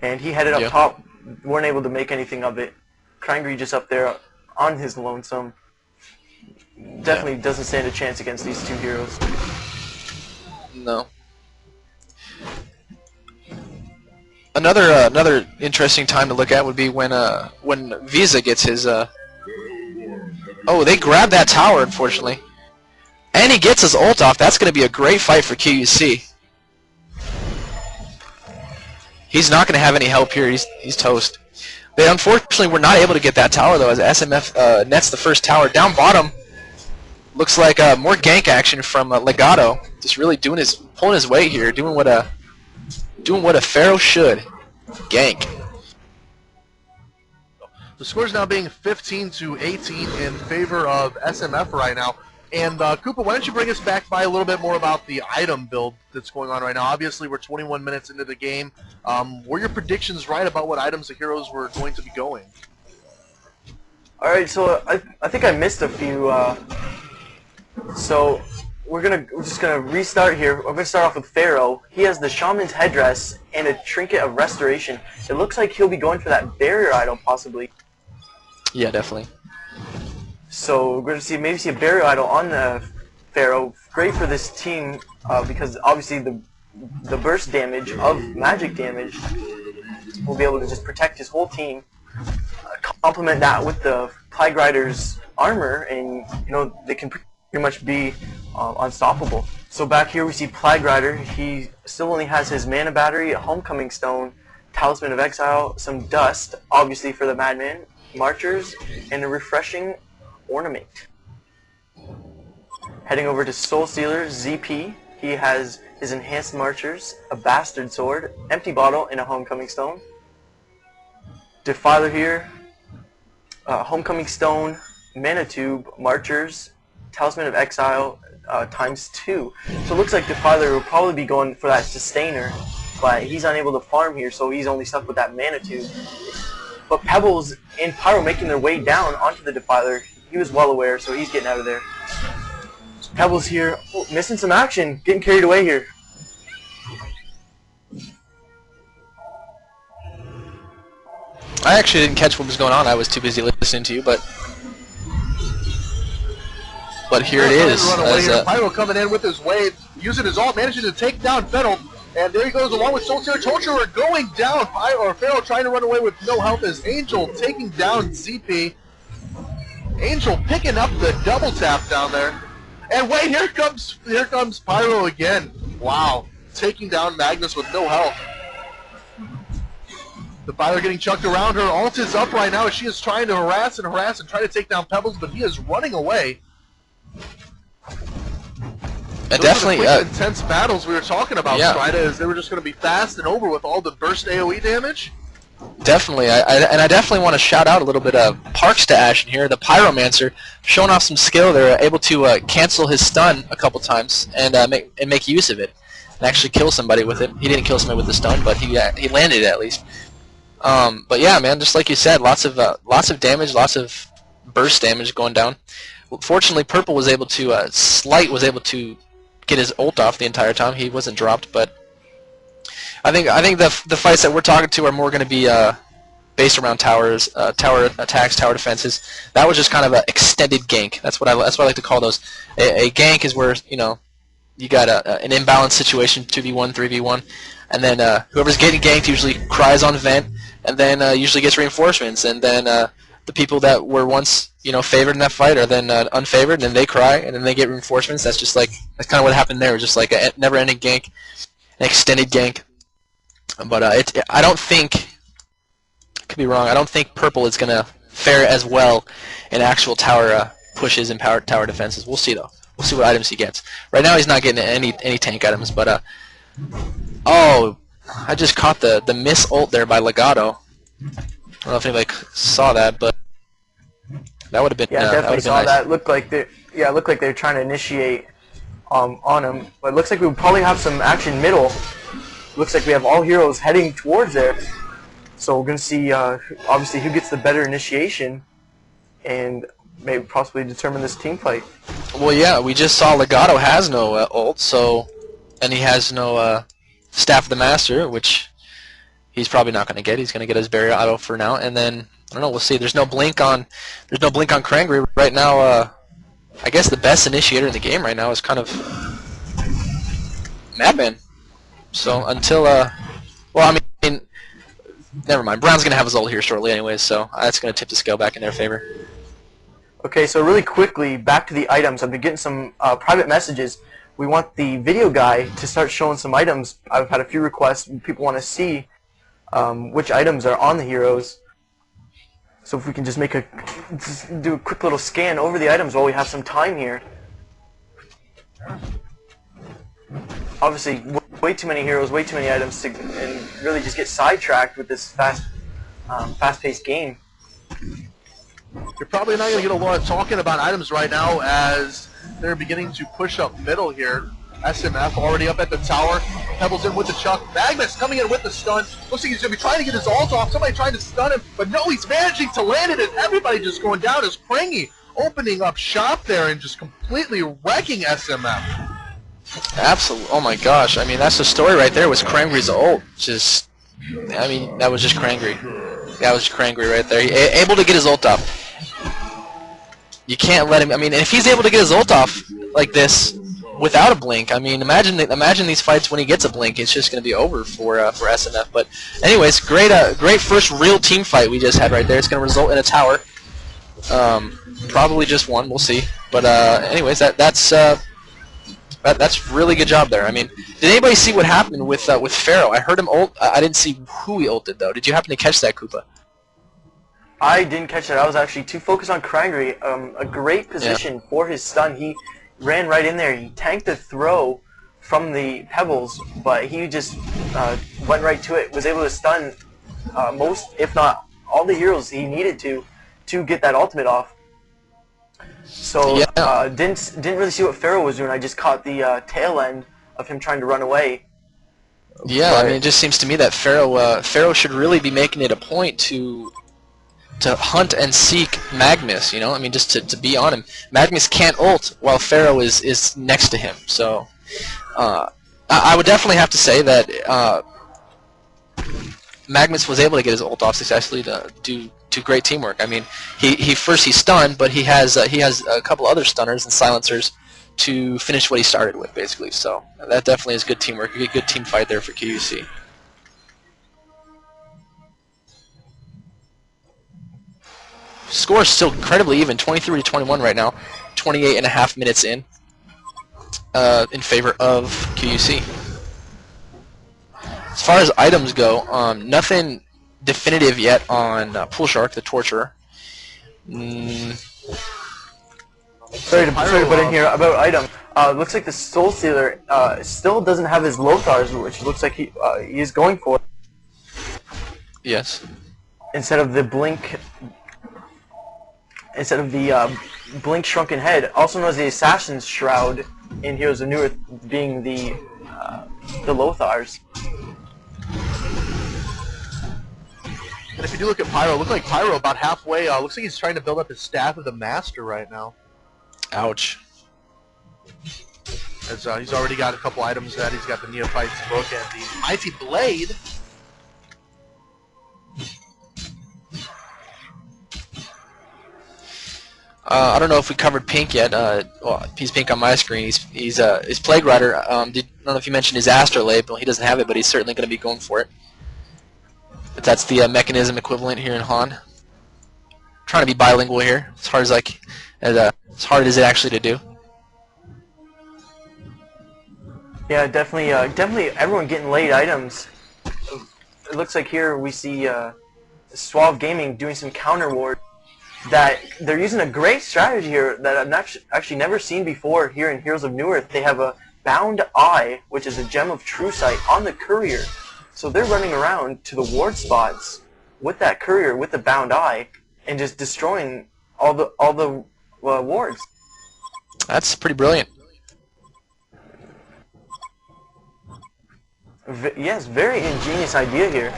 And he headed up top, weren't able to make anything of it. Krangry just up there on his lonesome. Definitely doesn't stand a chance against these 2 heroes. No. Another interesting time to look at would be when Visa gets his Oh, they grabbed that tower, unfortunately. And he gets his ult off. That's going to be a great fight for QUC. He's not going to have any help here. He's toast. They unfortunately were not able to get that tower, though, as SMF nets the first tower. Down bottom, looks like more gank action from Legato. Just really pulling his weight here, doing what a Pharaoh should. Gank. The score's now being 15-18 in favor of SMF right now. And Koopa, why don't you bring us back by a little bit more about the item build that's going on right now? Obviously, we're 21 minutes into the game. Were your predictions right about what items the heroes were going to be going? All right, so I think I missed a few. So we're just gonna restart here. We're gonna start off with Pharaoh. He has the Shaman's headdress and a trinket of restoration. It looks like he'll be going for that barrier idol possibly. Yeah, definitely. So we're going to maybe see a barrier idol on the Pharaoh. Great for this team because obviously the burst damage of magic damage will be able to just protect his whole team. Complement that with the Plague Rider's armor, and they can pretty much be unstoppable. So back here we see Plague Rider. He still only has his mana battery, a homecoming stone, Talisman of Exile, some dust, obviously for the Madman, Marchers, and a refreshing ornament. Heading over to Soul Stealer ZP, he has his enhanced Marchers, a Bastard Sword, empty bottle, and a Homecoming Stone. Defiler here, Homecoming Stone, Mana Tube, Marchers, Talisman of Exile ×2. So it looks like Defiler will probably be going for that Sustainer, but he's unable to farm here, so he's only stuck with that Mana Tube. but Pebbles and Pyro making their way down onto the Defiler. He was well aware, so he's getting out of there. Pebbles here, missing some action, getting carried away here. I actually didn't catch what was going on. I was too busy listening to you, but here it is. Pyro coming in with his wave, using his ult, managing to take down Fennel. And there he goes along with Soul Stealer. Torture going down. Pharaoh trying to run away with no help as Angel taking down ZP. Angel picking up the double tap down there. And wait, here comes Pyro again. Wow. Taking down Magnus with no help. The Defiler getting chucked around. Her ult is up right now as she is trying to harass and try to take down Pebbles, but he is running away. And definitely intense battles we were talking about, yeah. Strida, as they were just going to be fast and over with all the burst AoE damage. Definitely, I definitely want to shout out a little bit of Parks to Ashen here, the Pyromancer, showing off some skill. They're able to cancel his stun a couple times and make use of it, and actually kill somebody with it. He didn't kill somebody with the stun, but he landed it at least. But yeah, man, just like you said, lots of damage, lots of burst damage going down. Fortunately, Purple was able to Slight was able to get his ult off the entire time. He wasn't dropped, but I think the fights that we're talking to are more going to be based around towers, tower attacks, tower defenses. That was just kind of an extended gank. That's what I like to call those. A gank is where you got an imbalanced situation, 2v1, 3v1, and then whoever's getting ganked usually cries on vent, and then usually gets reinforcements, and then the people that were once favored in that fight are then unfavored, and then they cry, and then they get reinforcements. That's kind of what happened there. Just like a never-ending gank, an extended gank. But I don't think, could be wrong, I don't think Purple is going to fare as well in actual tower pushes and tower defenses. We'll see, though. We'll see what items he gets. Right now he's not getting any tank items, but oh, I just caught the miss ult there by Legato. I don't know if anybody saw that, but that would have been definitely saw nice. that. Looked like they're trying to initiate on him, but it looks like we would probably have some action middle. Looks like we have all heroes heading towards there, so we're gonna see obviously who gets the better initiation, and maybe possibly determine this team fight. Well, yeah, we just saw Legato has no ult, and he has no Staff of the Master, which he's probably not going to get. He's going to get his barrier auto for now, and then I don't know. We'll see. There's no blink on Krangry right now. I guess the best initiator in the game right now is kind of Madman. So until well, I mean, never mind. Brown's going to have his ult here shortly, anyways. So that's going to tip the scale back in their favor. Okay, so really quickly, back to the items. I've been getting some private messages. We want the video guy to start showing some items. I've had a few requests. People want to see which items are on the heroes. So if we can just do a quick little scan over the items while we have some time here. Obviously, way too many heroes, way too many items, and really just get sidetracked with this fast-paced game. You're probably not going to get a lot of talking about items right now as they're beginning to push up middle here. SMF already up at the tower. Pebbles in with the chuck. Magnus coming in with the stun. Looks like he's going to be trying to get his ult off. Somebody trying to stun him. But no, he's managing to land it, and everybody just going down as Prangy opening up shop there and just completely wrecking SMF. Absolutely. Oh my gosh. I mean, that's the story right there. Was Krangry's ult. I mean, that was just Krangry. That was Krangry right there. Able to get his ult off. You can't let him. I mean, if he's able to get his ult off like this without a blink, I mean, imagine these fights when he gets a blink. It's just going to be over for SMF. But anyways, great first real team fight we just had right there. It's going to result in a tower. Probably just one. We'll see. But anyways, that's really good job there. I mean, did anybody see what happened with Pharaoh? I heard him ult. I didn't see who he ulted though. Did you happen to catch that, Koopa? I didn't catch that. I was actually too focused on Krangry. A great position for his stun. He ran right in there. He tanked the throw from the Pebbles, but he just went right to it. Was able to stun most, if not all, the heroes he needed to get that ultimate off. So didn't really see what Pharaoh was doing. I just caught the tail end of him trying to run away. Yeah, I mean, it just seems to me that Pharaoh should really be making it a point to hunt and seek Magnus. You know, I mean, just to be on him. Magnus can't ult while Pharaoh is next to him. So I would definitely have to say that Magnus was able to get his ult off successfully due to great teamwork. I mean, he's stunned, but he has a couple other stunners and silencers to finish what he started with, basically. So that definitely is good teamwork. A good team fight there for QUC. Score is still incredibly even, 23-21 right now, 28.5 minutes in favor of QUC. As far as items go, nothing definitive yet on Pool Shark, the Torturer. Sorry to put in here about item. Looks like the Soul Stealer still doesn't have his Lothars, which looks like he is going for. Yes. Instead of the Blink Shrunken Head, also known as the Assassin's Shroud in Heroes of Newerth, being the Lothars. And if you do look at Pyro, look like Pyro about halfway. Looks like he's trying to build up his Staff of the Master right now. Ouch. As he's already got a couple items that he's got the Neophyte's Book and the Mighty Blade. I don't know if we covered Pink yet. Well, he's Pink on my screen. He's Plague Rider. I don't know if you mentioned his Astrolabe. Well, he doesn't have it, but he's certainly going to be going for it. But that's the mechanism equivalent here in Han. Trying to be bilingual here, as hard as it actually to do. Yeah, definitely everyone getting late items. It looks like here we see Suave Gaming doing some counter ward. That they're using a great strategy here that I've actually never seen before here in Heroes of Newerth. They have a Bound Eye, which is a gem of true sight, on the courier. So they're running around to the ward spots with that courier, with the Bound Eye, and just destroying all the wards. That's pretty brilliant. Yes, very ingenious idea here.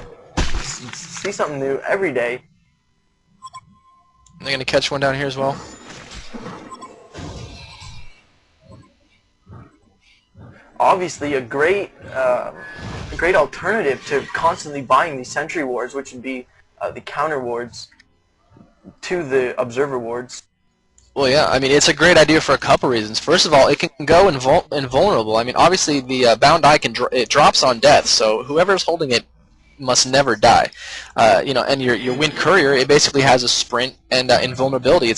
See something new every day. They're going to catch one down here as well. Obviously, a great alternative to constantly buying these sentry wards, which would be the counter wards to the observer wards. Well, yeah, I mean, it's a great idea for a couple reasons. First of all, it can go invulnerable. I mean, obviously, the Bound Eye it drops on death, so whoever's holding it must never die. You know, and your Wind Courier, it basically has a sprint and invulnerability.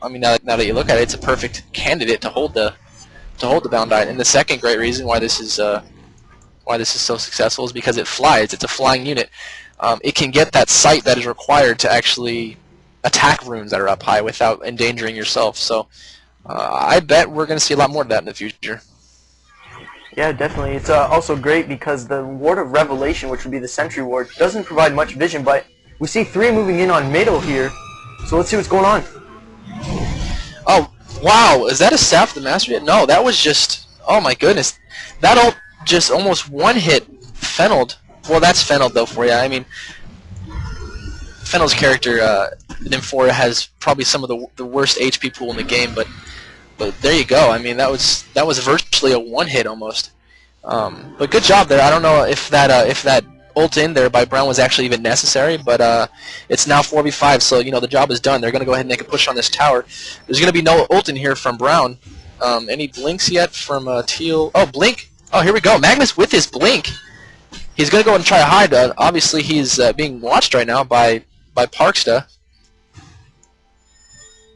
I mean, now that you look at it, it's a perfect candidate to hold the Bound Eye. And the second great reason why this is so successful is because it flies. It's a flying unit. It can get that sight that is required to actually attack runes that are up high without endangering yourself. So I bet we're going to see a lot more of that in the future. Yeah, definitely. It's also great because the Ward of Revelation, which would be the Sentry Ward, doesn't provide much vision, but we see 3 moving in on middle here. So let's see what's going on. Oh, wow. Is that a Staff of the Master yet? No, that was just... Oh, my goodness. That ult just almost one-hit Fennelled. Well, that's Fennelled, though, for you. I mean, Fennel's character, Nymphora, has probably some of the worst HP pool in the game, but there you go. I mean, that was virtually a one-hit almost. But good job there. I don't know if that ult in there by Brown was actually even necessary, but it's now 4v5, so you know the job is done. They're going to go ahead and make a push on this tower. There's going to be no ult in here from Brown. Any blinks yet from Teal? Oh, blink! Oh, here we go. Magnus with his blink. He's going to go and try to hide. Obviously, he's being watched right now by Parksta.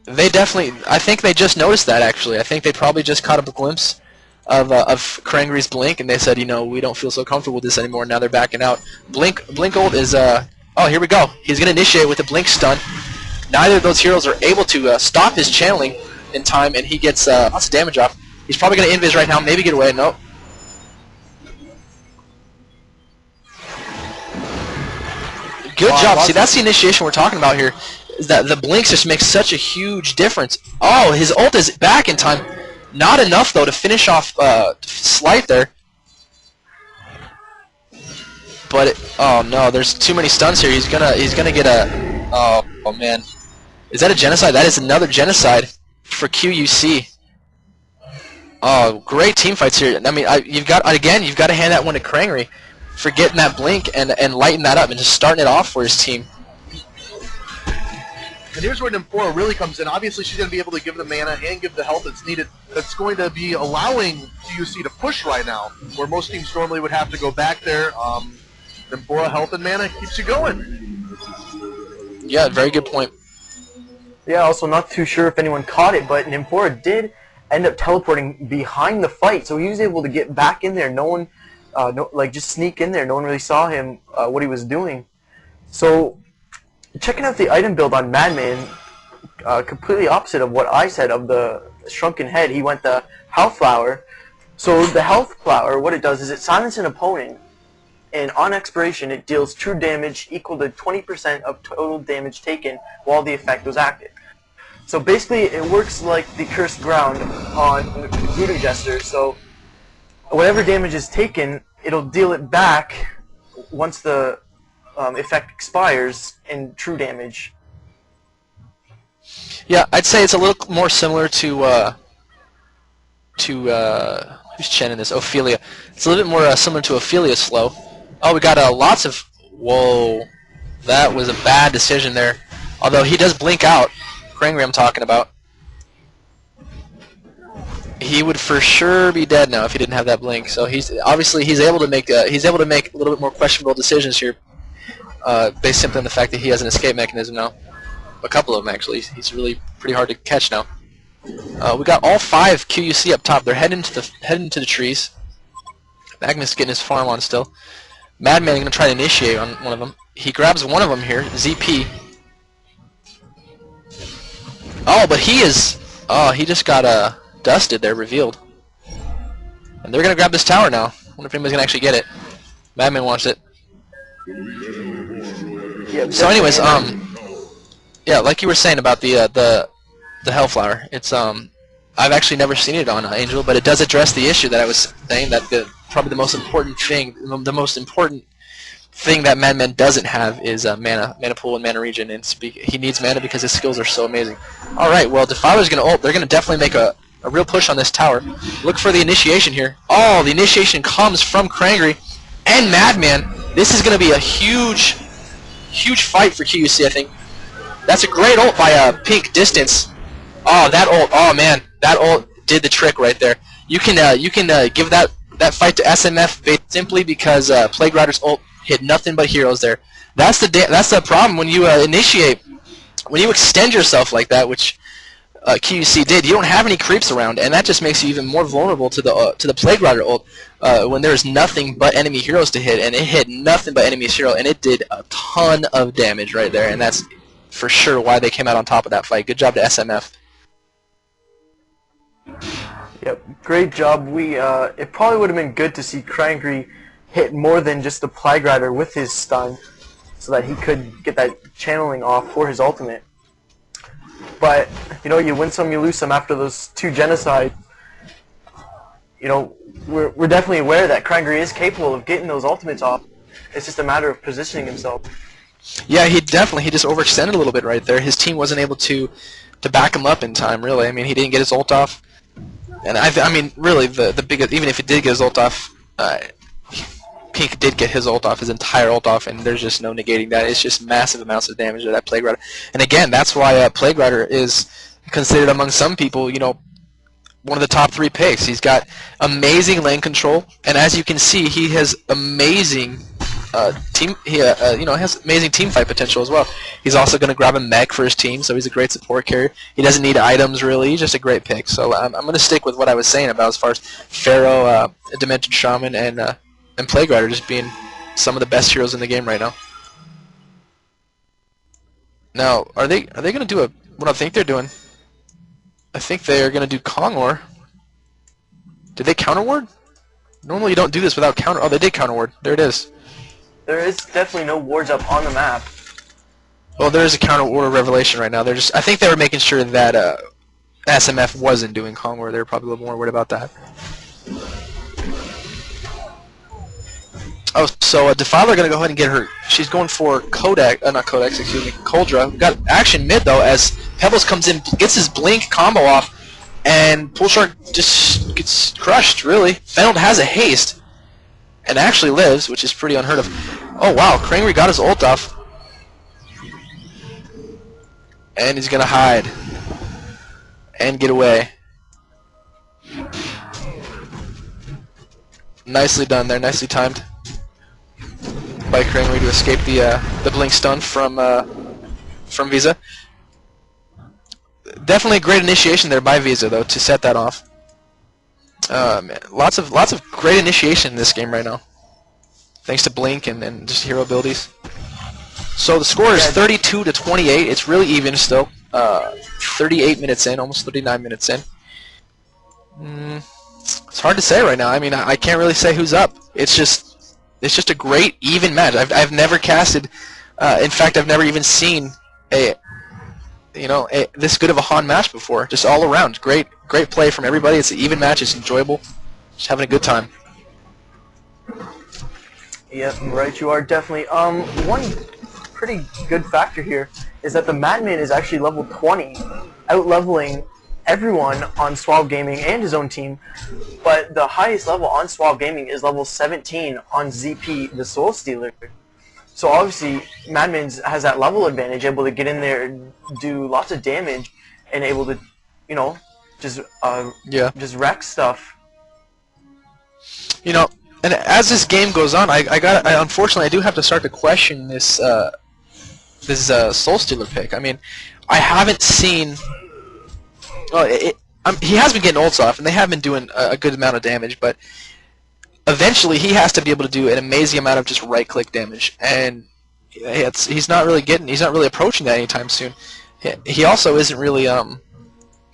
They definitely, I think they just noticed that, actually. I think they probably just caught a glimpse of Krangry's blink, and they said, you know, we don't feel so comfortable with this anymore. Now they're backing out. Blink ult is, oh, here we go. He's going to initiate with a blink stun. Neither of those heroes are able to stop his channeling in time, and he gets lots of damage off. He's probably going to invis right now, maybe get away. Nope. Good job. See, that's the initiation we're talking about here. Is that the blinks just make such a huge difference. Oh, his ult is back in time. Not enough, though, to finish off Slight there. But oh no, there's too many stuns here. He's gonna get a Oh man. Is that a genocide? That is another genocide for QUC. Oh, great team fights here. I mean, you've got to hand that one to Krangry for getting that blink and lighting that up and just starting it off for his team. And here's where Nymphora really comes in. Obviously, she's going to be able to give the mana and give the health that's needed. That's going to be allowing QUC to push right now, where most teams normally would have to go back there. Nymphora health and mana keeps you going. Yeah, very good point. Yeah, also not too sure if anyone caught it, but Nymphora did end up teleporting behind the fight, so he was able to get back in there. No one, just sneak in there. No one really saw him, what he was doing. So, checking out the item build on Madman, completely opposite of what I said of the Shrunken Head. He went the Health Flower. So the Health Flower, what it does is it silences an opponent, and on expiration it deals true damage equal to 20% of total damage taken while the effect was active. So basically it works like the Cursed Ground on Voodoo Jester. So whatever damage is taken, it'll deal it back once the effect expires in true damage. Yeah, I'd say it's a little more similar to who's Chen in this? Ophelia. It's a little bit more similar to Ophelia slow. Oh, we got lots of... Whoa. That was a bad decision there. Although he does blink out. Krangry I'm talking about. He would for sure be dead now if he didn't have that blink. So he's able to make a little bit more questionable decisions here, based simply on the fact that he has an escape mechanism now. A couple of them actually. He's really pretty hard to catch now. We got all 5 QUC up top. They're heading into the trees. Magnus getting his farm on still. Madman is going to try to initiate on one of them. He grabs one of them here, ZP. Oh, but he is... Oh, he just got dusted there, revealed. And they're going to grab this tower now. I wonder if anybody's going to actually get it. Madman wants it. So anyways, yeah, like you were saying about the Hellflower, it's I've actually never seen it on Angel, but it does address the issue that I was saying, that probably the most important thing that Madman doesn't have is mana pool and mana regen, and he needs mana because his skills are so amazing. All right, well, Defiler's going to ult. They're going to definitely make a real push on this tower. Look for the initiation here. Oh, the initiation comes from Krangry and Madman. This is going to be a huge fight for QUC, I think. That's a great ult by Pink Distance. Oh, that ult. Oh man, that ult did the trick right there. You can give that fight to SMF simply because Plague Rider's ult hit nothing but heroes there. That's the problem when you initiate, when you extend yourself like that, which QUC did. You don't have any creeps around, and that just makes you even more vulnerable to the Plague Rider ult when there's nothing but enemy heroes to hit, and it hit nothing but enemy hero, and it did a ton of damage right there, and that's for sure why they came out on top of that fight. Good job to SMF. Yep, great job. It probably would have been good to see Krangry hit more than just the Plague Rider with his stun, so that he could get that channeling off for his ultimate. But you win some, you lose some after those 2 genocides. We're definitely aware that Krangry is capable of getting those ultimates off. It's just a matter of positioning himself. Yeah, he just overextended a little bit right there. His team wasn't able to back him up in time, really. I mean, he didn't get his ult off. And I mean, really, the biggest, even if he did get his ult off, Pink did get his ult off, his entire ult off, and there's just no negating that. It's just massive amounts of damage to that Plague Rider. And again, that's why Plague Rider is considered among some people, one of the top 3 picks. He's got amazing lane control, and as you can see, he has amazing has amazing team fight potential as well. He's also going to grab a mech for his team, so he's a great support carrier. He doesn't need items really. He's just a great pick. So I'm going to stick with what I was saying about as far as Pharaoh, Demented Shaman, and Plague Rider just being some of the best heroes in the game right now. Now, are they going to do what I think they're doing? I think they are going to do Kongor. Did they counter ward? Normally you don't do this without counter. Oh, they did counter ward. There it is. There is definitely no wards up on the map. Well, there is a counter ward revelation right now. I think they were making sure that SMF wasn't doing Kongor. They were probably a little more worried about that. Oh, so Defiler gonna go ahead and get her. She's going for Kodak, not Codex, excuse me, Coldra. Got action mid though as Pebbles comes in, gets his blink combo off, and Pool Shark just gets crushed. Really, Fennel has a haste, and actually lives, which is pretty unheard of. Oh wow, Krangry got his ult off, and he's gonna hide and get away. Nicely done there, nicely timed by Krangry to escape the blink stun from Visa. Definitely a great initiation there by Visa though to set that off. Man, lots of great initiation in this game right now, thanks to blink and just hero abilities. So the score is 32-28. It's really even still. 38 minutes in, almost 39 minutes in. It's hard to say right now. I mean, I can't really say who's up. It's just a great even match. I've never casted. In fact, I've never even seen this good of a Han match before. Just all around, great play from everybody. It's an even match. It's enjoyable. Just having a good time. Yep, right. You are definitely. One pretty good factor here is that the Madman is actually level 20, out-leveling everyone on Swab Gaming and his own team, but the highest level on Swab Gaming is level 17 on ZP, the Soul Stealer. So obviously, Madman has that level advantage, able to get in there and do lots of damage, and able to, just wreck stuff. And as this game goes on, unfortunately I do have to start to question this Soul Stealer pick. I mean, I haven't seen. Well, he has been getting ults off, and they have been doing a good amount of damage, but eventually he has to be able to do an amazing amount of just right-click damage, and he's not really approaching that anytime soon. He also isn't really. I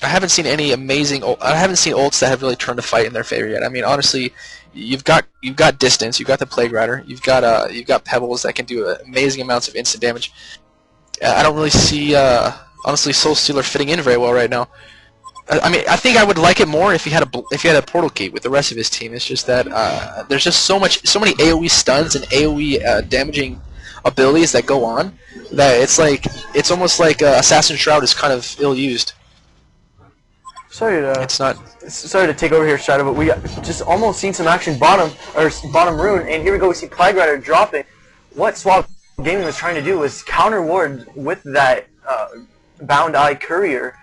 haven't seen any amazing. I haven't seen ults that have really turned a fight in their favor yet. I mean, honestly, you've got distance, you've got the Plague Rider, you've got Pebbles that can do amazing amounts of instant damage. I don't really see honestly Soul Stealer fitting in very well right now. I mean, I think I would like it more if he had a portal key with the rest of his team. It's just that there's just so many AOE stuns and AOE damaging abilities that go on that it's almost like Assassin's Shroud is kind of ill-used. Sorry to take over here, Shadow, but we just almost seen some action bottom rune, and here we go. We see Plague Rider dropping. What Swab Gaming was trying to do was counter ward with that Bound Eye Courier,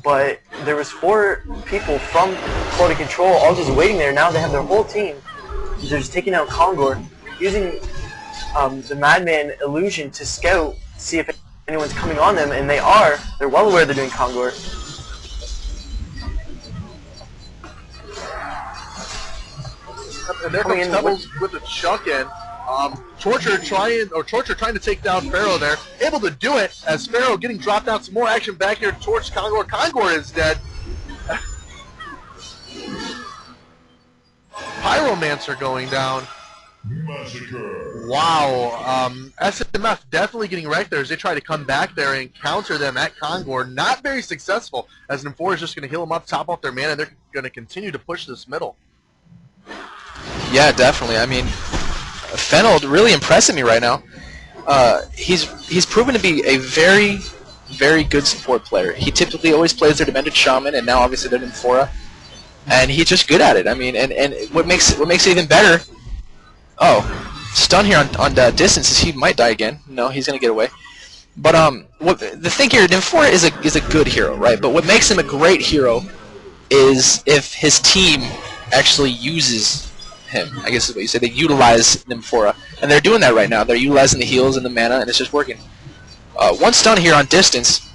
but there was 4 people from Quality Control all just waiting there. Now they have their whole team. They're just taking out Kongor, using the Madman illusion to scout, see if anyone's coming on them, and they are. They're well aware they're doing Kongor. And there comes Pebbles with a chunk in. Torture trying to take down Pharaoh there. Able to do it as Pharaoh getting dropped out. Some more action back here towards Kongor. Kongor is dead. Pyromancer going down. Massacre. Wow. SMF definitely getting wrecked there as they try to come back there and counter them at Kongor. Not very successful as N4 is just going to heal them up, top off their mana, and they're going to continue to push this middle. Yeah, definitely. I mean, Fennel really impressing me right now. He's proven to be a very, very good support player. He typically always plays their Demented Shaman, and now obviously they're Nymphora, and he's just good at it. I mean, and what makes it even better? Oh, stun here on distance is he might die again. No, he's gonna get away. But the thing here, Nymphora is a good hero, right? But what makes him a great hero is if his team actually uses him. I guess is what you say. They utilize Nymphora, and they're doing that right now. They're utilizing the heals and the mana, and it's just working. One stun here on distance.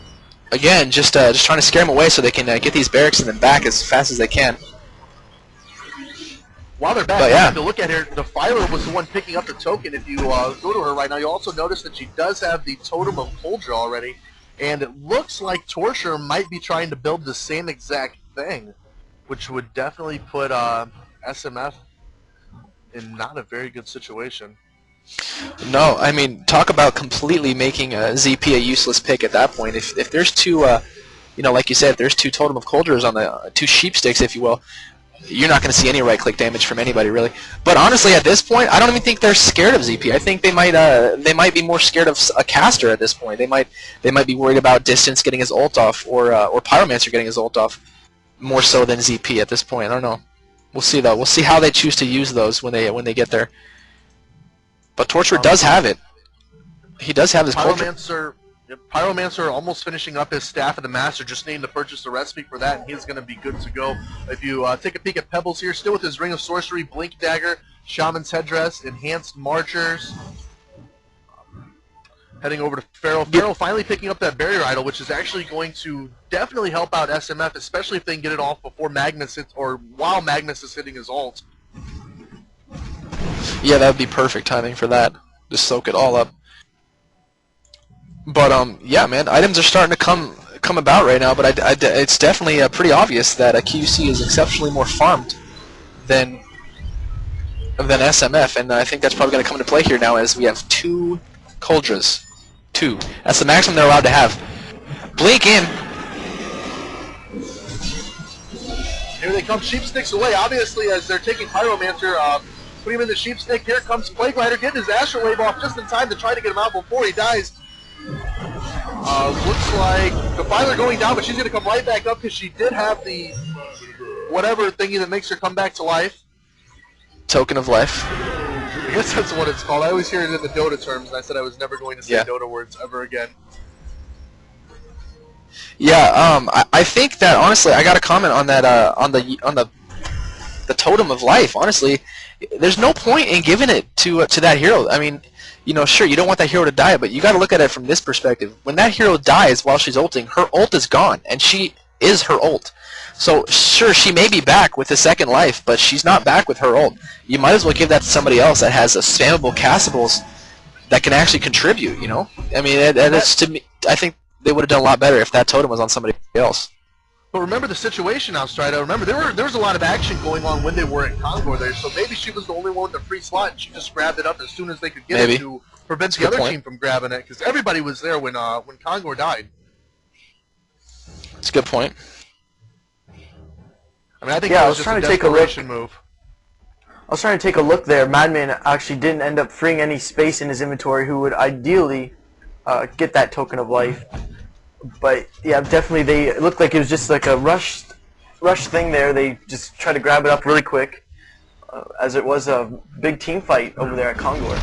Again, just trying to scare them away so they can get these barracks and then back as fast as they can. While they're back, But, yeah. to look at her, the Filer was the one picking up the token. If you go to her right now, you'll also notice that she does have the Totem of Coldra already, and it looks like Torture might be trying to build the same exact thing, which would definitely put SMF in not a very good situation. No, I mean, talk about completely making ZP a useless pick at that point. If there's two, like you said, if there's 2 Totem of Coldras on the 2 sheep sticks, if you will, you're not going to see any right-click damage from anybody, really. But honestly, at this point, I don't even think they're scared of ZP. I think they might be more scared of a caster at this point. They might be worried about Distance getting his ult off, or Pyromancer getting his ult off, more so than ZP at this point. I don't know. We'll see though. We'll see how they choose to use those when they get there. But Torturer does have it. He does have his Pyromancer almost finishing up his Staff of the Master, just needing to purchase the recipe for that, and he's going to be good to go. If you take a peek at Pebbles here, still with his Ring of Sorcery, Blink Dagger, Shaman's Headdress, Enhanced Marchers. Heading over to Pharaoh. Pharaoh finally picking up that Barrier Idol, which is actually going to definitely help out SMF, especially if they can get it off before Magnus hits, or while Magnus is hitting his ult. Yeah, that would be perfect timing for that. Just soak it all up. But yeah, man, items are starting to come about right now. But it's definitely pretty obvious that QC is exceptionally more farmed than SMF, and I think that's probably going to come into play here now as we have 2 Coldras. 2. That's the maximum they're allowed to have. Blink in. Here they come, Sheepsticks away. Obviously, as they're taking Pyromancer, putting him in the Sheepstick. Here comes Plague Rider, getting his Astral Wave off just in time to try to get him out before he dies. Looks like Defiler going down, but she's going to come right back up because she did have the whatever thingy that makes her come back to life. Token of life. I guess that's what it's called. I always hear it in the Dota terms, and I said I was never going to say Dota words ever again. Yeah, I think that honestly, I got a comment on that on the Totem of Life. Honestly, there's no point in giving it to that hero. I mean, you know, sure, you don't want that hero to die, but you got to look at it from this perspective. When that hero dies while she's ulting, her ult is gone, and she is her ult. So, sure, she may be back with a second life, but she's not back with her ult. You might as well give that to somebody else that has a spammable castables that can actually contribute, you know? I mean, that's, to me, I think they would have done a lot better if that totem was on somebody else. But remember the situation now, Strida. Remember, there was a lot of action going on when they were in Congo there, so maybe she was the only one with the free slot, and she just grabbed it up as soon as they could get it to prevent the other team from grabbing it, because everybody was there when Congo died. That's a good point. I mean, I think that was just a desperation move. I was trying to take a look there. Madman actually didn't end up freeing any space in his inventory, who would ideally get that Token of Life. But yeah, definitely it looked like it was just like a rush thing there. They just tried to grab it up really quick, as it was a big team fight over there at Kongor.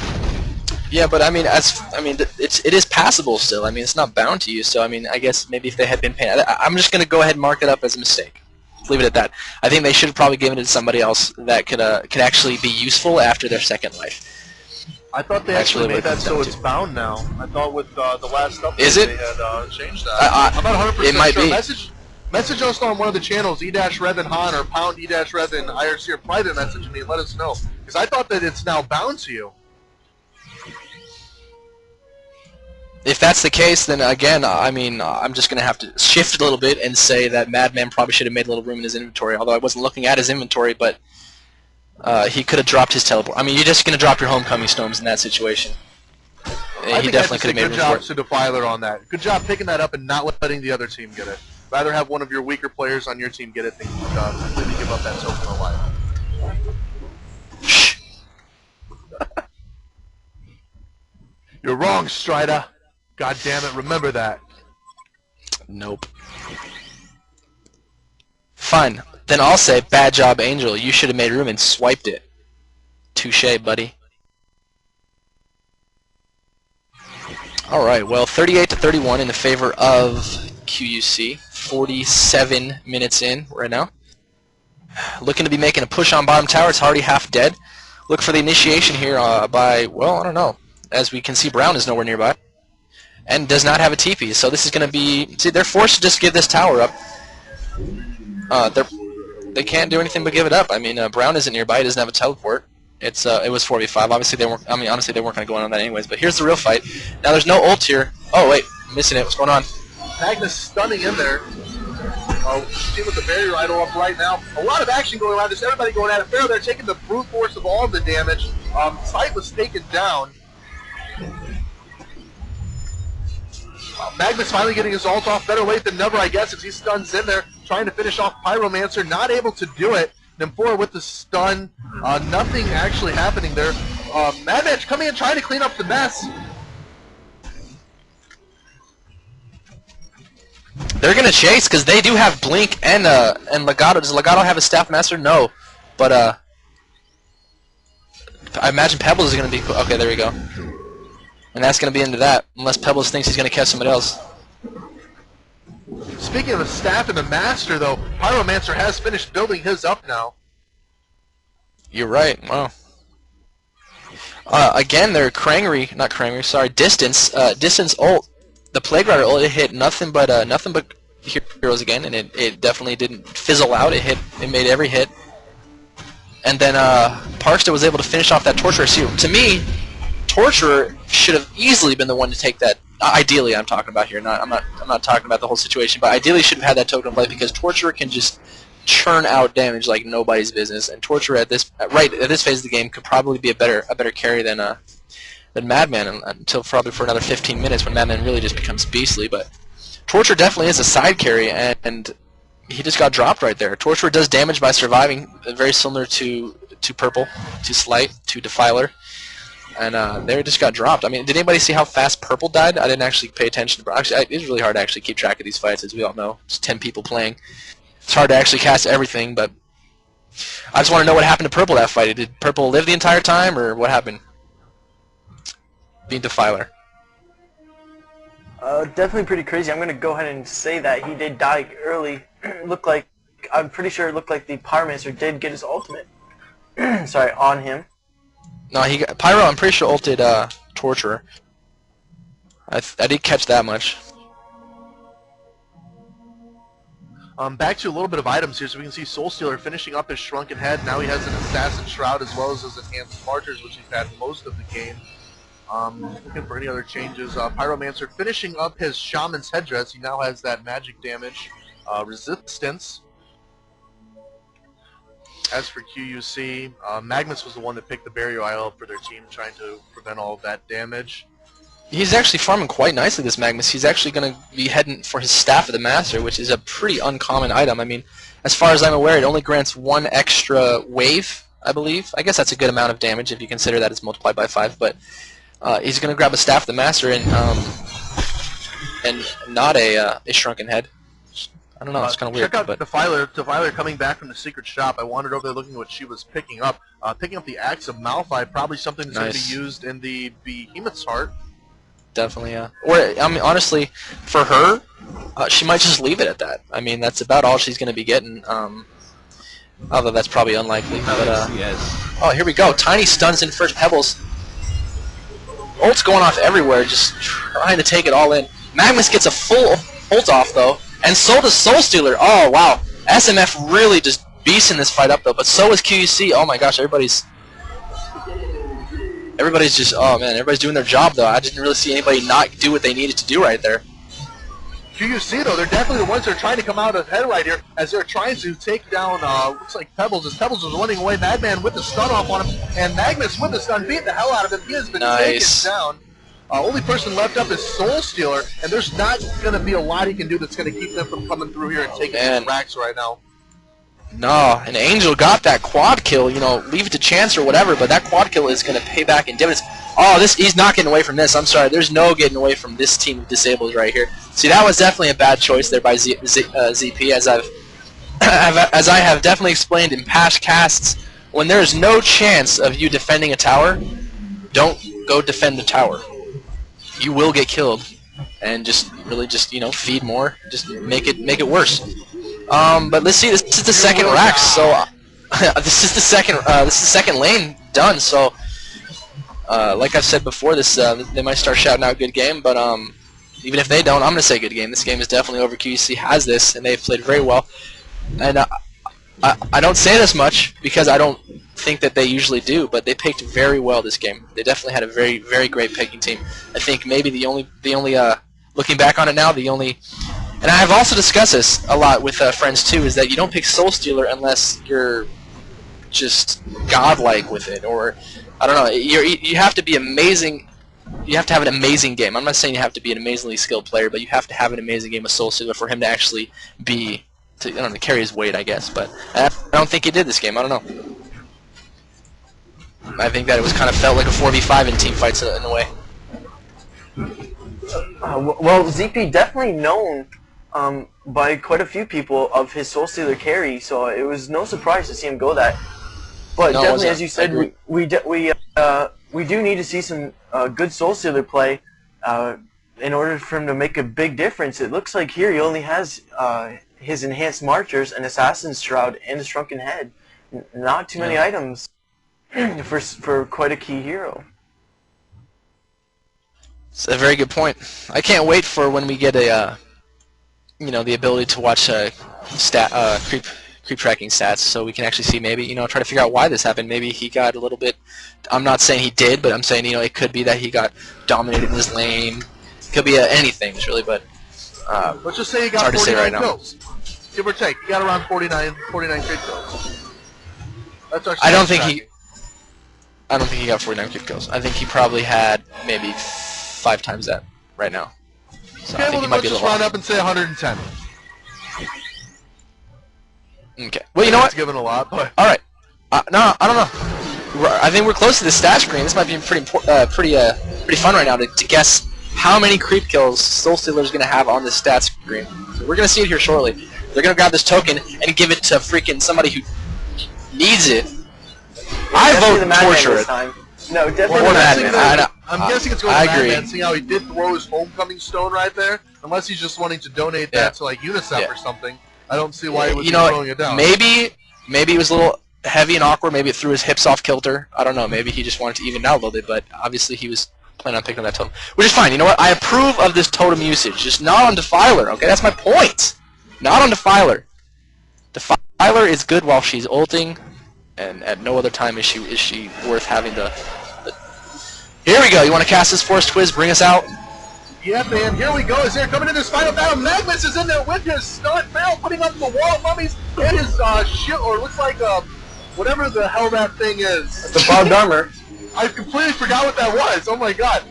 Yeah, but I mean, it is passable still. I mean, it's not bound to you. So I mean, I guess maybe if they had been paying, I'm just gonna go ahead and mark it up as a mistake. Leave it at that. I think they should have probably given it to somebody else that could actually be useful after their second life. I thought they actually made that so it's bound now. I thought with the last update they had changed that. I'm not 100% it might sure. Be. Message us on one of the channels, e-rev and Han, or pound e-rev and IRC, or private message me and let us know. Because I thought that it's now bound to you. If that's the case, then again, I mean, I'm just going to have to shift a little bit and say that Madman probably should have made a little room in his inventory, although I wasn't looking at his inventory, but he could have dropped his teleport. I mean, you're just going to drop your homecoming stones in that situation. He definitely could have made room for it. Good job to Defiler on that. Good job picking that up and not letting the other team get it. Rather have one of your weaker players on your team get it than completely give up that token of life. You're wrong, Strida. God damn it, remember that. Nope. Fine. Then I'll say, bad job, Angel. You should have made room and swiped it. Touché, buddy. Alright, well, 38-31 in the favor of QUC. 47 minutes in right now. Looking to be making a push on bottom tower. It's already half dead. Look for the initiation here by, well, I don't know. As we can see, Brown is nowhere nearby. And does not have a TP, so this is going to be... See, they're forced to just give this tower up. They can't do anything but give it up. I mean, Brown isn't nearby. He doesn't have a teleport. It was 4v5. Obviously, they weren't... I mean, honestly, they weren't going to go on that anyways. But here's the real fight. Now, there's no ult here. Oh, wait. Missing it. What's going on? Magnus stunning in there. See with the barrier idol up right now. A lot of action going around. Just everybody going at it. Pharaoh, they're taking the brute force of all of the damage. Sight was taken down. Magnus finally getting his ult off. Better late than never, I guess, as he stuns in there, trying to finish off Pyromancer. Not able to do it. Nymphoria with the stun. Nothing actually happening there. Madman coming in trying to clean up the mess. They're gonna chase because they do have Blink and Legato. Does Legato have a Staff Master? No, but I imagine Pebbles is gonna be okay. There we go, and that's gonna be into that unless Pebbles thinks he's gonna catch somebody else. Speaking of the Staff and the Master, though, Pyromancer has finished building his up now. You're right. Wow. Again, their Distance ult. The Plague Rider ult, it hit nothing but heroes again, and it definitely didn't fizzle out. It made every hit. And then Parkster was able to finish off that Torturer. See, to me, Torturer should have easily been the one to take that. Ideally, I'm talking about here. I'm not talking about the whole situation, but ideally should have had that token of life because Torturer can just churn out damage like nobody's business. And Torturer at this phase of the game could probably be a better carry than Madman until probably for another 15 minutes when Madman really just becomes beastly. But Torturer definitely is a side carry, and he just got dropped right there. Torturer does damage by surviving, very similar to Purple, to Slight, to Defiler. And they just got dropped. I mean, did anybody see how fast Purple died? I didn't actually pay attention. But actually, it's really hard to actually keep track of these fights, as we all know. It's 10 people playing. It's hard to actually cast everything, but I just want to know what happened to Purple that fight. Did Purple live the entire time, or what happened? Being Defiler. Definitely pretty crazy. I'm going to go ahead and say that he did die early. I'm pretty sure it looked like the Pyromancer did get his ultimate. Sorry, on him. No, Pyro. I'm pretty sure ulted Torturer. I did catch that much. Back to a little bit of items here, so we can see Soulstealer finishing up his Shrunken Head. Now he has an Assassin Shroud as well as his Enhanced Martyrs, which he's had most of the game. Looking for any other changes. Pyromancer finishing up his Shaman's Headdress. He now has that magic damage resistance. As for QUC, Magnus was the one that picked the Barrier IL for their team, trying to prevent all of that damage. He's actually farming quite nicely, this Magnus. He's actually going to be heading for his Staff of the Master, which is a pretty uncommon item. I mean, as far as I'm aware, it only grants 1 extra wave, I believe. I guess that's a good amount of damage if you consider that it's multiplied by 5. But he's going to grab a Staff of the Master and not a Shrunken Head. I don't know, it's kind of weird. Check out but Defiler coming back from the secret shop. I wandered over there looking at what she was picking up. Picking up the Axe of Malphite, probably something that's going to be used in the Behemoth's Heart. Definitely, yeah. Or, I mean, honestly, for her, she might just leave it at that. I mean, that's about all she's going to be getting. Although that's probably unlikely. But, oh, here we go. Tiny stuns in first Pebbles. Ult's going off everywhere, just trying to take it all in. Magnus gets a full ult off, though. And so does Soulstealer. Oh, wow. SMF really just beasting this fight up, though. But so is QUC. Oh, my gosh. Everybody's just, oh, man. Everybody's doing their job, though. I didn't really see anybody not do what they needed to do right there. QUC, though, they're definitely the ones that are trying to come out ahead right here as they're trying to take down, looks like Pebbles. As Pebbles was running away, Madman with the stun off on him, and Magnus with the stun beat the hell out of him. He has been taken down. Only person left up is Soulstealer, and there's not going to be a lot he can do that's going to keep them from coming through here and taking these racks right now. No, and Angel got that quad kill, you know, leave it to chance or whatever, but that quad kill is going to pay back in dividends. Oh, he's not getting away from this. I'm sorry, there's no getting away from this team of disabled right here. See, that was definitely a bad choice there by ZP, as I have definitely explained in past casts. When there's no chance of you defending a tower, don't go defend the tower. You will get killed, and just really you know, feed more, just make it worse. But let's see, this is the second rack, so this is the second lane done. So like I've said before, they might start shouting out good game, but even if they don't, I'm gonna say good game. This game is definitely over. QUC has this, and they've played very well. And I don't say this much because I don't think that they usually do, but they picked very well this game. They definitely had a very, very great picking team. I think maybe the only looking back on it now, and I have also discussed this a lot with friends too, is that you don't pick Soulstealer unless you're just godlike with it, or I don't know. You have to be amazing. You have to have an amazing game. I'm not saying you have to be an amazingly skilled player, but you have to have an amazing game of Soulstealer for him to actually be I don't know, carry his weight, I guess. But I don't think he did this game. I don't know. I think that it was kind of felt like a 4v5 in team fights in a way. Well, ZP definitely known by quite a few people of his Soul Stealer carry, so it was no surprise to see him go that. But No, definitely, as you said, we do need to see some good Soul Stealer play in order for him to make a big difference. It looks like here he only has his Enhanced Marchers, an Assassin's Shroud, and a Shrunken Head. Not too many items for quite a key hero. It's a very good point. I can't wait for when we get a, the ability to watch creep tracking stats, so we can actually see maybe, try to figure out why this happened. Maybe he got a little bit. I'm not saying he did, but I'm saying, it could be that he got dominated in his lane. It could be anything, really, but let's just say he got hard to say 49 right kills. Give or take. He got around 49 creep kills. That's our I don't think he got 49 creep kills. I think he probably had maybe 5 times that right now. So okay, I think well, he might let's be a just little round off. up and say 110. Okay. Well, you know what? That's given a lot, but All right. No, I don't know. I think we're close to the stat screen. This might be pretty fun right now to guess how many creep kills Soul Stealer is going to have on the stat screen. We're going to see it here shortly. They're going to grab this token and give it to freaking somebody who needs it. I vote Torture it. No, definitely Or the Madman. I'm guessing it's going I to agree. Madman, seeing how he did throw his homecoming stone right there. Unless he's just wanting to donate that to like UNICEF or something. I don't see why he would be throwing it down. Maybe it was a little heavy and awkward. Maybe it threw his hips off kilter. I don't know. Maybe he just wanted to even out a little bit, but obviously he was planning on picking up that totem. Which is fine. You know what? I approve of this totem usage. Just not on Defiler, okay? That's my point. Not on Defiler. Defiler is good while she's ulting, and at no other time is she worth having the... Here we go. You want to cast this Force Twiz? Bring us out? Yeah, man, here we go. As they're coming in this final battle, Magnus is in there with his stun barrel, putting up the wall of mummies and his shield, or looks like whatever the hell that thing is. The barbed armor. I completely forgot what that was. Oh my god.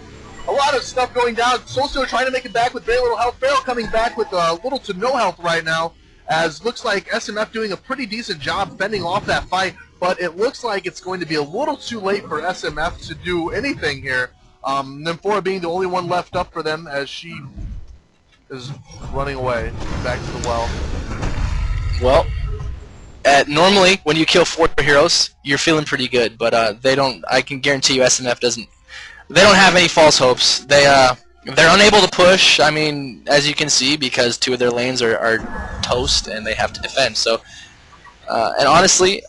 A lot of stuff going down. Soul Stealer trying to make it back with very little health. Farrell coming back with little to no health right now, as looks like SMF doing a pretty decent job fending off that fight, but it looks like it's going to be a little too late for SMF to do anything here. Nymphora being the only one left up for them as she is running away back to the well. Well, normally when you kill 4 heroes, you're feeling pretty good, but they don't. I can guarantee you, SMF doesn't. They don't have any false hopes. They're unable to push. I mean, as you can see, because 2 of their lanes are toast and they have to defend. So, and honestly,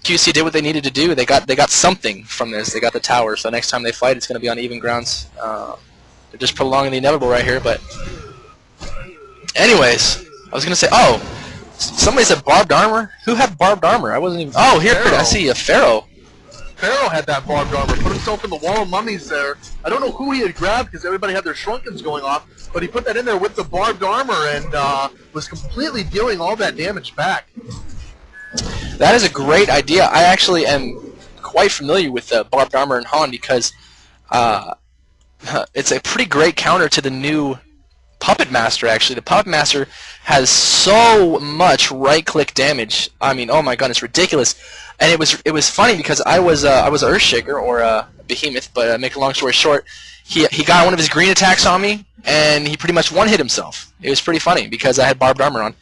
QC did what they needed to do. They got something from this. They got the tower. So next time they fight, it's going to be on even grounds. They're just prolonging the inevitable right here. But anyways, I was going to say, oh, somebody said barbed armor. Who had barbed armor? I wasn't even. Oh, here I see a Pharaoh. Pharaoh had that barbed armor, put himself in the wall of mummies there. I don't know who he had grabbed because everybody had their shrunkens going off, but he put that in there with the barbed armor and was completely dealing all that damage back. That is a great idea. I actually am quite familiar with barbed armor and Han because it's a pretty great counter to the new Puppet Master. Actually, the Puppet Master has so much right-click damage. I mean, oh my god, it's ridiculous. And it was funny because I was Earthshaker or Behemoth, but make a long story short, he got one of his green attacks on me and he pretty much one-hit himself. It was pretty funny because I had barbed armor on.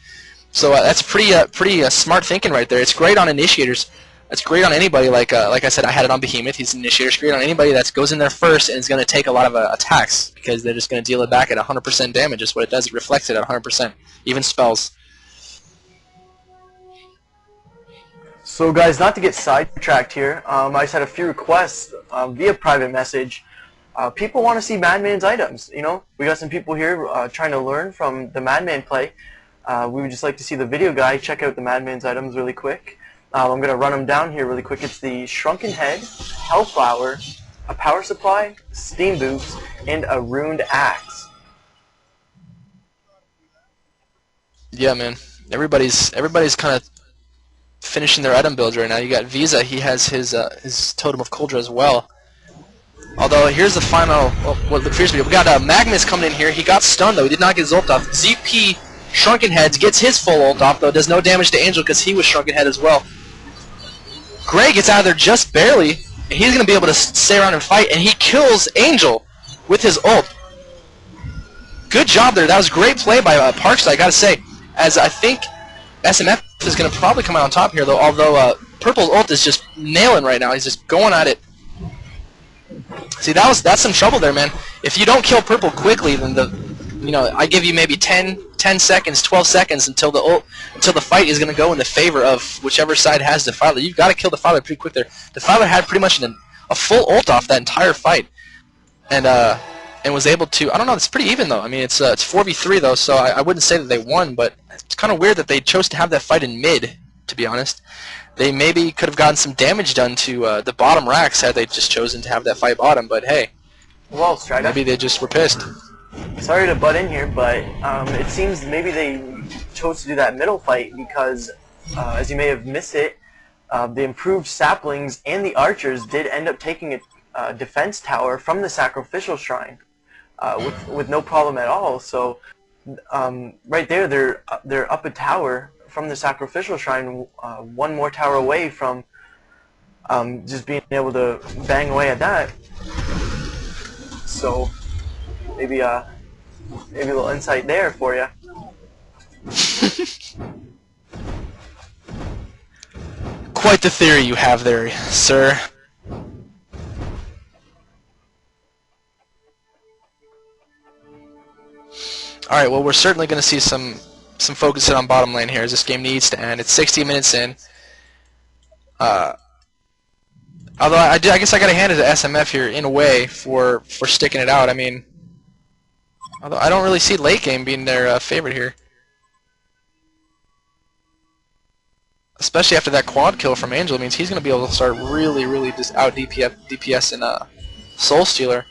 So that's pretty smart thinking right there. It's great on initiators. It's great on anybody. Like I said, I had it on Behemoth. He's an initiator. It's great on anybody that goes in there first and is going to take a lot of attacks because they're just going to deal it back at 100% damage. That's what it does. It reflects it at 100%. Even spells. So guys, not to get sidetracked here, I just had a few requests via private message. People want to see Madman's items. You know, we got some people here trying to learn from the Madman play. We would just like to see the video guide. Check out the Madman's items really quick. I'm going to run them down here really quick. It's the Shrunken Head, Hellflower, a Power Supply, Steam Boots, and a Ruined Axe. Yeah, man. Everybody's kind of finishing their item builds right now. You got Visa. He has his Totem of Kuldra as well. Although here's the final. Well, the previous video. We got Magnus coming in here. He got stunned though. He did not get Zolt off. ZP Shrunken Heads, gets his full ult off, though, does no damage to Angel because he was Shrunken Head as well. Gray gets out of there just barely, and he's going to be able to stay around and fight, and he kills Angel with his ult. Good job there. That was great play by Parkside, I got to say, as I think SMF is going to probably come out on top here, though, although Purple's ult is just nailing right now. He's just going at it. See, that's some trouble there, man. If you don't kill Purple quickly, then I give you maybe 10 seconds, 12 seconds until the fight is going to go in the favor of whichever side has Defiler. You've got to kill Defiler pretty quick there. Defiler had pretty much a full ult off that entire fight, and was able to. I don't know. It's pretty even though. I mean, it's 4v3 though, so I wouldn't say that they won, but it's kind of weird that they chose to have that fight in mid. To be honest, they maybe could have gotten some damage done to the bottom racks had they just chosen to have that fight bottom. But hey, well, Strider, maybe they just were pissed. Sorry to butt in here, but it seems maybe they chose to do that middle fight because, as you may have missed it, the improved saplings and the archers did end up taking a defense tower from the sacrificial shrine with no problem at all. So right there, they're up a tower from the sacrificial shrine, one more tower away from just being able to bang away at that. So maybe a little insight there for you. Quite the theory you have there, sir. Alright, well, we're certainly going to see some focus on bottom lane here as this game needs to end. It's 60 minutes in. Although I guess I got to hand it to SMF here in a way for sticking it out. I mean, although I don't really see late game being their favorite here. Especially after that quad kill from Angel, means he's going to be able to start really just out DPS in Soul Stealer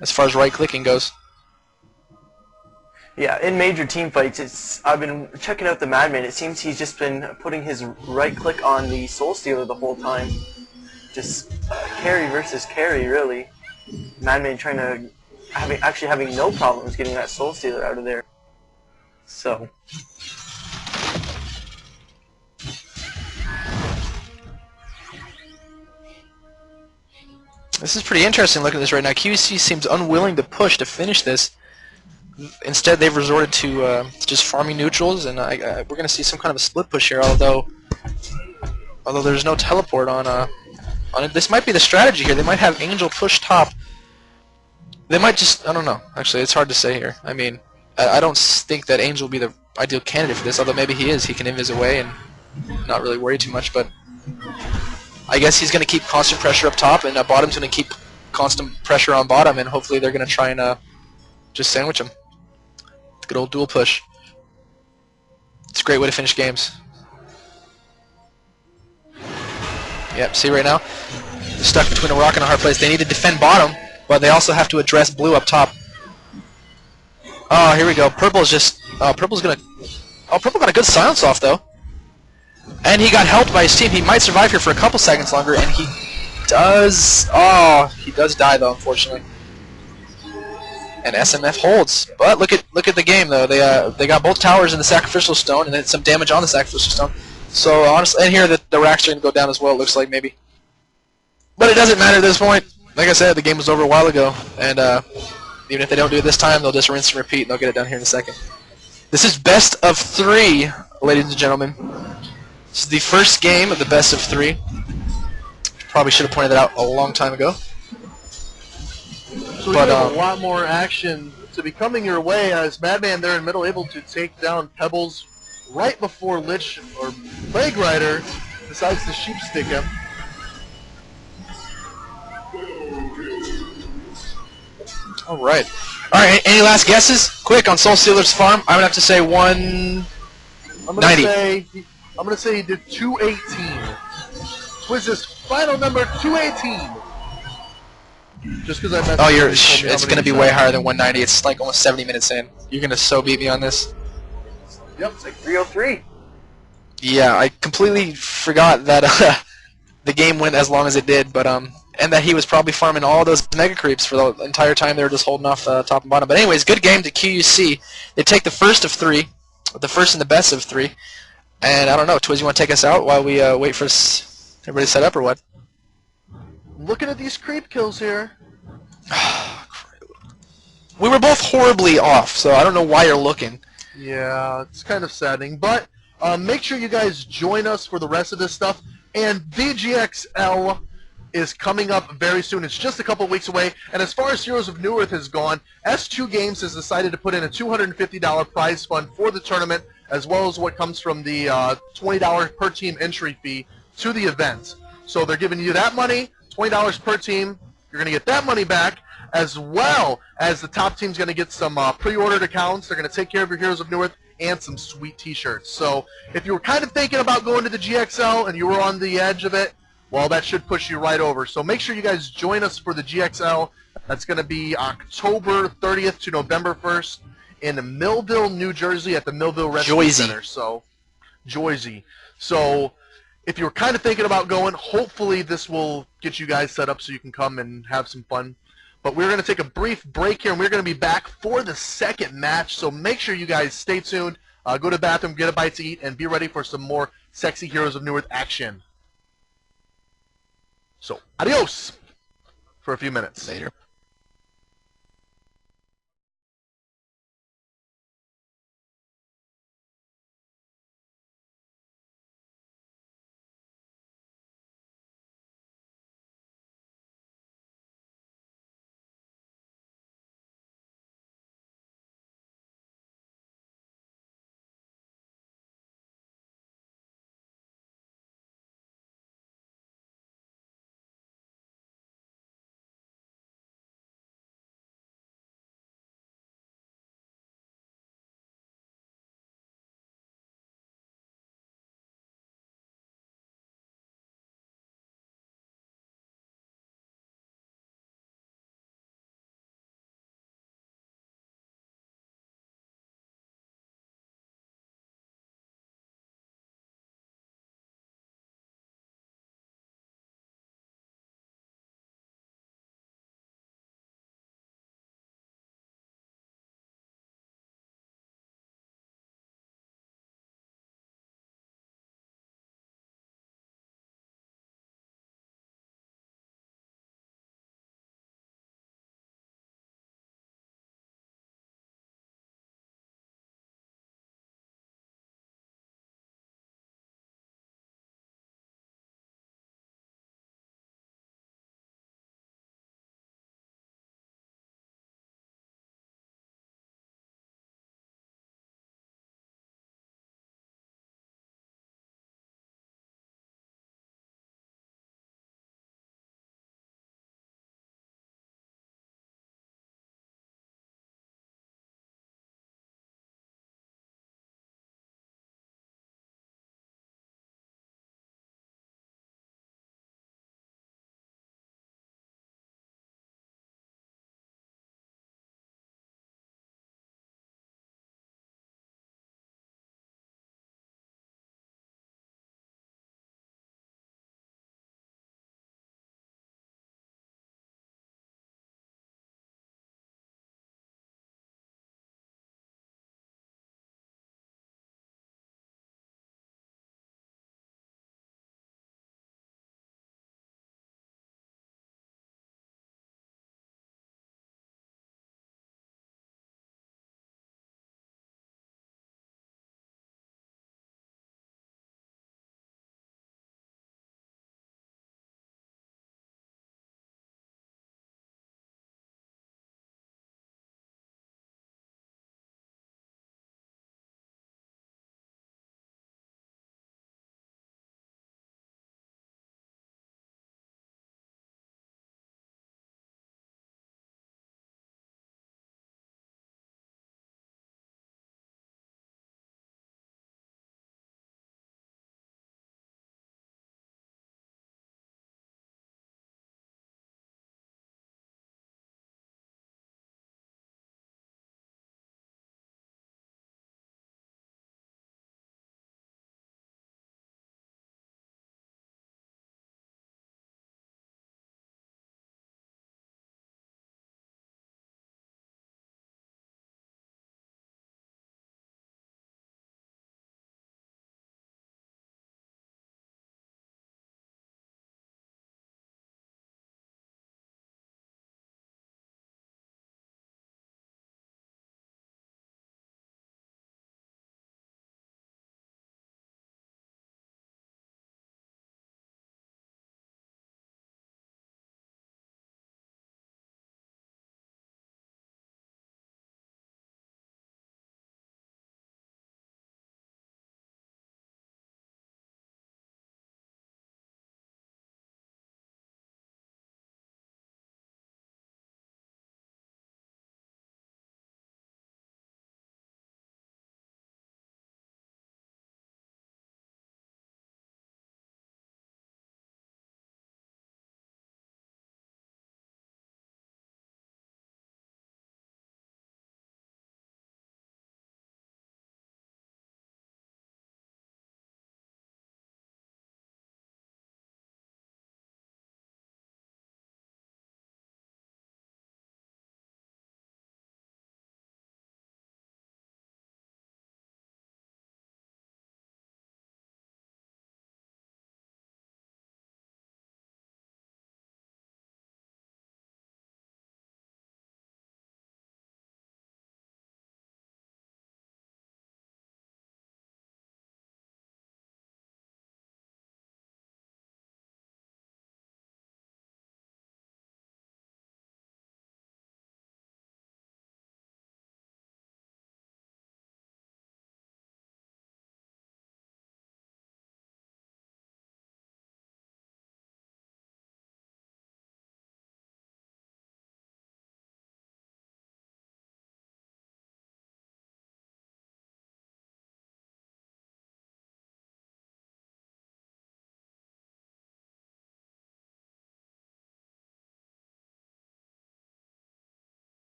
as far as right clicking goes. Yeah, in major team fights, I've been checking out the Madman. It seems he's just been putting his right click on the Soul Stealer the whole time. Just carry versus carry, really. Madman trying to actually having no problems getting that Soul Stealer out of there. So. This is pretty interesting looking at this right now. QC seems unwilling to push to finish this. Instead, they've resorted to just farming neutrals, and we're going to see some kind of a split push here. Although there's no teleport on it. This might be the strategy here. They might have Angel push top. They might just, I don't know. Actually, it's hard to say here. I mean, I don't think that Angel will be the ideal candidate for this. Although maybe he is. He can invis away and not really worry too much. But I guess he's going to keep constant pressure up top, and bottom's going to keep constant pressure on bottom, and hopefully they're going to try and just sandwich him. Good old dual push. It's a great way to finish games. Yep, see right now? They're stuck between a rock and a hard place. They need to defend bottom, but they also have to address blue up top. Oh, here we go. Purple's just... Purple's gonna... Oh, Purple got a good silence off, though. And he got helped by his team. He might survive here for a couple seconds longer, and he does... Oh, he does die, though, unfortunately. And SMF holds. But look at the game, though. They got both towers in the sacrificial stone, and then some damage on the sacrificial stone. So honestly, and here the racks are going to go down as well, it looks like, maybe. But it doesn't matter at this point. Like I said, the game was over a while ago, and even if they don't do it this time, they'll just rinse and repeat, and they'll get it done here in a second. This is best of 3, ladies and gentlemen. This is the first game of the best of 3. Probably should have pointed that out a long time ago. So we have a lot more action to be coming your way as Madman there in middle able to take down Pebbles right before Lich or Plague Rider decides to sheep stick him. Alright, any last guesses? Quick on Soul Stealer's farm. I'm going to have to say 190. I'm going to say he did 218. Twizz's final number 218. Just because I meant. Oh, it's going to be way higher than 190. It's like almost 70 minutes in. You're going to so beat me on this. Yep, it's like 303. Yeah, I completely forgot that the game went as long as it did, but and that he was probably farming all those mega creeps for the entire time they were just holding off top and bottom. But anyways, good game to QUC. They take the first of 3. the first and the best of 3. And I don't know, Twiz, you want to take us out while we wait for everybody to set up, or what? Looking at these creep kills here. We were both horribly off, so I don't know why you're looking. Yeah, it's kind of saddening. But make sure you guys join us for the rest of this stuff. And VGXL is coming up very soon. It's just a couple weeks away. And as far as Heroes of New Earth has gone, S2 Games has decided to put in a $250 prize fund for the tournament, as well as what comes from the $20 per team entry fee to the event. So they're giving you that money, $20 per team. You're going to get that money back, as well as the top team's going to get some pre-ordered accounts. They're going to take care of your Heroes of New Earth and some sweet t-shirts. So if you were kind of thinking about going to the GXL and you were on the edge of it, well, that should push you right over. So make sure you guys join us for the GXL. That's going to be October 30th to November 1st in Millville, New Jersey at the Millville Rescue Center. So, Joyzy. So if you were kind of thinking about going, hopefully this will get you guys set up so you can come and have some fun. But we're going to take a brief break here, and we're going to be back for the second match. So make sure you guys stay tuned, go to the bathroom, get a bite to eat, and be ready for some more sexy Heroes of New Earth action. So, adios for a few minutes. Later.